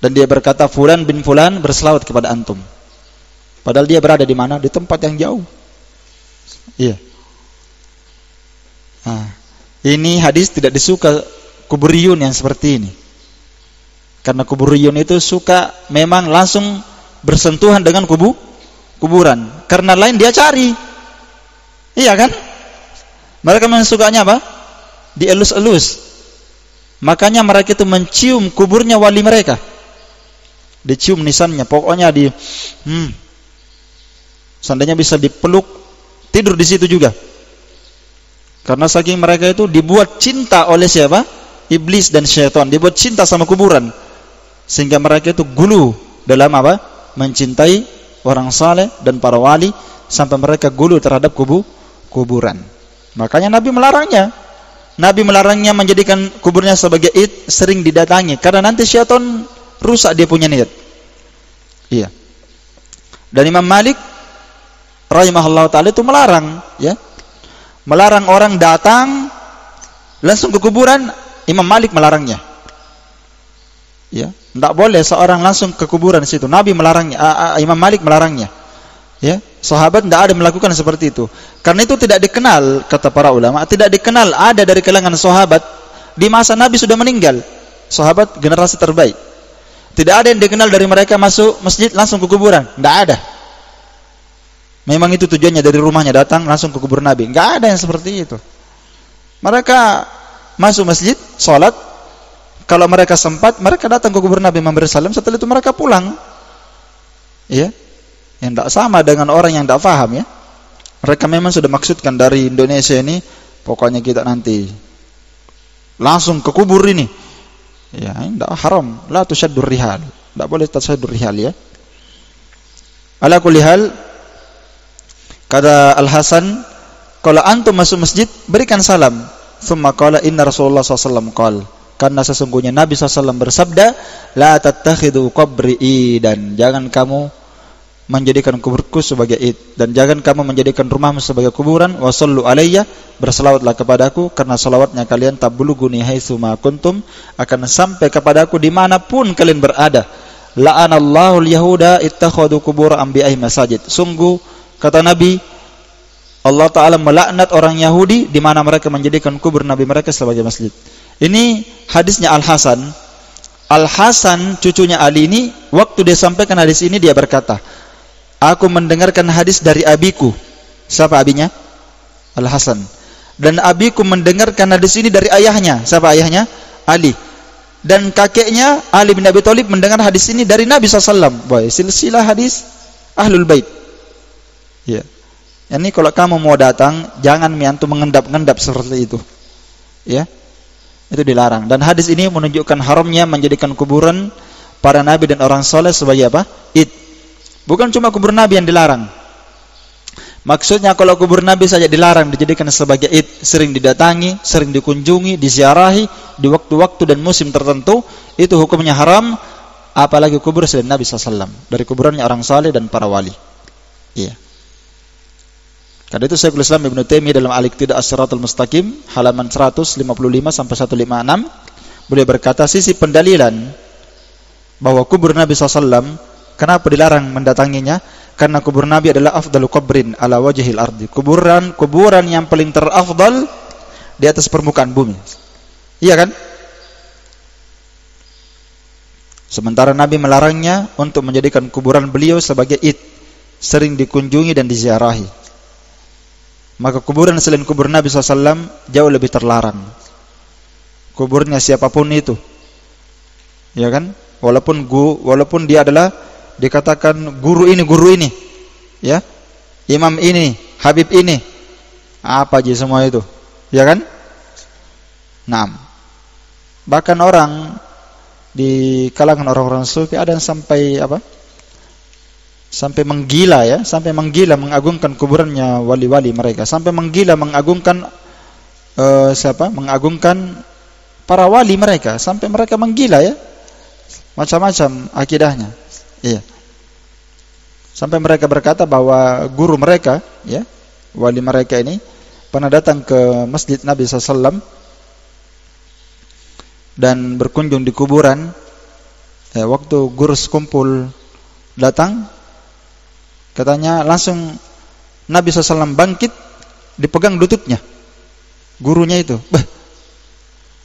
[SPEAKER 1] Dan dia berkata, Fulan bin Fulan berselawat kepada antum. Padahal dia berada di mana? Di tempat yang jauh. Iya. Nah, ini hadis tidak disuka kuburiyun yang seperti ini. Karena kuburiyun itu suka memang langsung bersentuhan dengan kuburan. Karena lain dia cari. Iya kan? Mereka memang sukanya apa? Dielus-elus. Makanya mereka itu mencium kuburnya wali mereka. Dicium nisannya. Pokoknya seandainya bisa dipeluk, tidur di situ juga. Karena saking mereka itu dibuat cinta oleh siapa? Iblis dan syaitan. Dibuat cinta sama kuburan. Sehingga mereka itu gulu dalam apa? Mencintai orang saleh dan para wali, sampai mereka gulu terhadap kuburan. Makanya Nabi melarangnya. Nabi melarangnya menjadikan kuburnya sebagai id, sering didatangi, karena nanti syaitan rusak dia punya niat. Iya. Dan Imam Malik rahimahullah ta'ala itu melarang, ya. Melarang orang datang langsung ke kuburan. Imam Malik melarangnya. Ya, tidak boleh seorang langsung ke kuburan situ. Nabi melarangnya, Imam Malik melarangnya. Ya, sahabat tidak ada melakukan seperti itu. Karena itu tidak dikenal, kata para ulama, tidak dikenal ada dari kalangan sahabat di masa Nabi sudah meninggal. Sahabat generasi terbaik. Tidak ada yang dikenal dari mereka masuk masjid langsung ke kuburan. Tidak ada. Memang itu tujuannya, dari rumahnya datang langsung ke kubur Nabi. Tidak ada yang seperti itu. Mereka masuk masjid, sholat. Kalau mereka sempat, mereka datang ke kubur Nabi memberi salam. Setelah itu mereka pulang. Ya, yang tidak sama dengan orang yang tidak faham, ya. Mereka memang sudah maksudkan dari Indonesia ini, pokoknya kita nanti langsung ke kubur ini. Ya, tidak haram. La tusyaddur rihal. Tidak boleh tusyaddur rihal, ya. Ala kulli hal, kata Al-Hasan, kalau antum masuk masjid, berikan salam. Thumma qala inna Rasulullah SAW qala, karena sesungguhnya Nabi SAW bersabda, la tattakhidu qabri idan, jangan kamu menjadikan kuburku sebagai id, dan jangan kamu menjadikan rumahmu sebagai kuburan. Wa sallu alayya, berselawatlah kepadaku, karena selawatnya kalian tabluguni haitsu ma kuntum, akan sampai kepadaku dimanapun kalian berada. La'anallahu al-yahuda ittakhadhu qubur anbiya'i masajid. Sungguh, kata Nabi, Allah Ta'ala melaknat orang Yahudi di mana mereka menjadikan kubur Nabi mereka sebagai masjid. Ini hadisnya Al-Hasan. Al-Hasan, cucunya Ali ini, waktu dia sampaikan hadis ini, dia berkata, aku mendengarkan hadis dari abiku. Siapa abinya? Al-Hasan. Dan abiku mendengarkan hadis ini dari ayahnya. Siapa ayahnya? Ali. Dan kakeknya Ali bin Abi Thalib mendengar hadis ini dari Nabi SAW. Boy, silsilah hadis Ahlul Bait. Ya. Ini kalau kamu mau datang, jangan miantu mengendap-endap seperti itu. Ya. Itu dilarang. Dan hadis ini menunjukkan haramnya menjadikan kuburan para nabi dan orang soleh sebagai apa? Id. Bukan cuma kubur nabi yang dilarang. Maksudnya kalau kubur nabi saja dilarang dijadikan sebagai id, sering didatangi, sering dikunjungi, diziarahi di waktu-waktu dan musim tertentu, itu hukumnya haram. Apalagi kubur selain Nabi SAW, dari kuburannya orang saleh dan para wali. Iya. Karena itu Syekhul Islam Ibnu Taimiyah dalam Al-Iqtida' As-Shiratal Mustaqim halaman 155 sampai 156, beliau berkata, sisi pendalilan bahwa kubur Nabi SAW kenapa dilarang mendatanginya? Karena kubur Nabi adalah afdalu qabrin ala wajhil ardi. Kuburan yang paling terafdal di atas permukaan bumi. Iya kan? Sementara Nabi melarangnya untuk menjadikan kuburan beliau sebagai id, sering dikunjungi dan diziarahi. Maka kuburan selain kubur Nabi SAW jauh lebih terlarang. Kuburnya siapapun itu, ya kan? Walaupun dia adalah dikatakan guru ini, ya, imam ini, habib ini, apa aja semua itu, ya kan? Nah, bahkan orang di kalangan orang-orang sufi ada yang sampai apa? Sampai menggila, ya, sampai menggila mengagungkan kuburannya wali-wali mereka, sampai menggila mengagungkan mengagungkan para wali mereka, sampai mereka menggila, ya, macam-macam akidahnya, iya. Sampai mereka berkata bahwa guru mereka, ya, wali mereka ini pernah datang ke masjid Nabi SAW dan berkunjung di kuburan. Ya, waktu guru sekumpul datang, katanya langsung Nabi SAW bangkit, dipegang lututnya gurunya itu.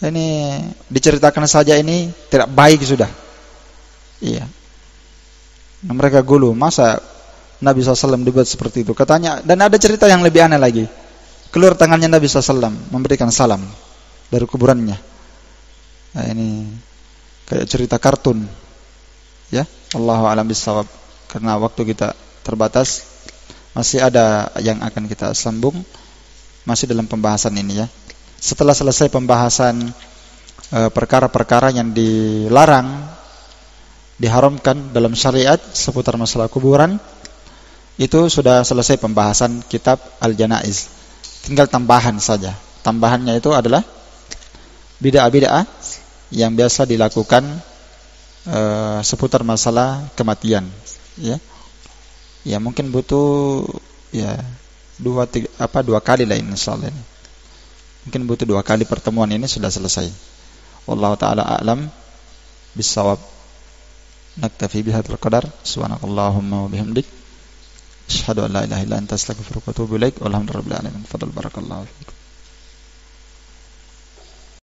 [SPEAKER 1] Ini diceritakan saja ini tidak baik sudah. Iya. Nah, mereka gulu, masa Nabi SAW dibuat seperti itu. Katanya, dan ada cerita yang lebih aneh lagi. Keluar tangannya Nabi SAW memberikan salam dari kuburannya. Nah, ini kayak cerita kartun. Ya, Allahu a'lam bishawab. Karena waktu kita terbatas, masih ada yang akan kita sambung, masih dalam pembahasan ini, ya. Setelah selesai pembahasan perkara-perkara yang dilarang, diharamkan dalam syariat seputar masalah kuburan, itu sudah selesai pembahasan kitab Al-Janaiz. Tinggal tambahan saja. Tambahannya itu adalah bid'ah-bid'ah yang biasa dilakukan seputar masalah kematian, ya. Ya, mungkin butuh, ya, dua kali lah insyaallah. Mungkin butuh 2 kali pertemuan ini sudah selesai. Wallahu taala a'lam bissawab. Naktafi bihadzal qadar. Subhanakallahumma wa bihamdik, asyhadu an la ilaha illa anta, astaghfiruka wa atubu ilaik. Walhamdulillahirabbil alamin. Fadal barakallahu fiikum.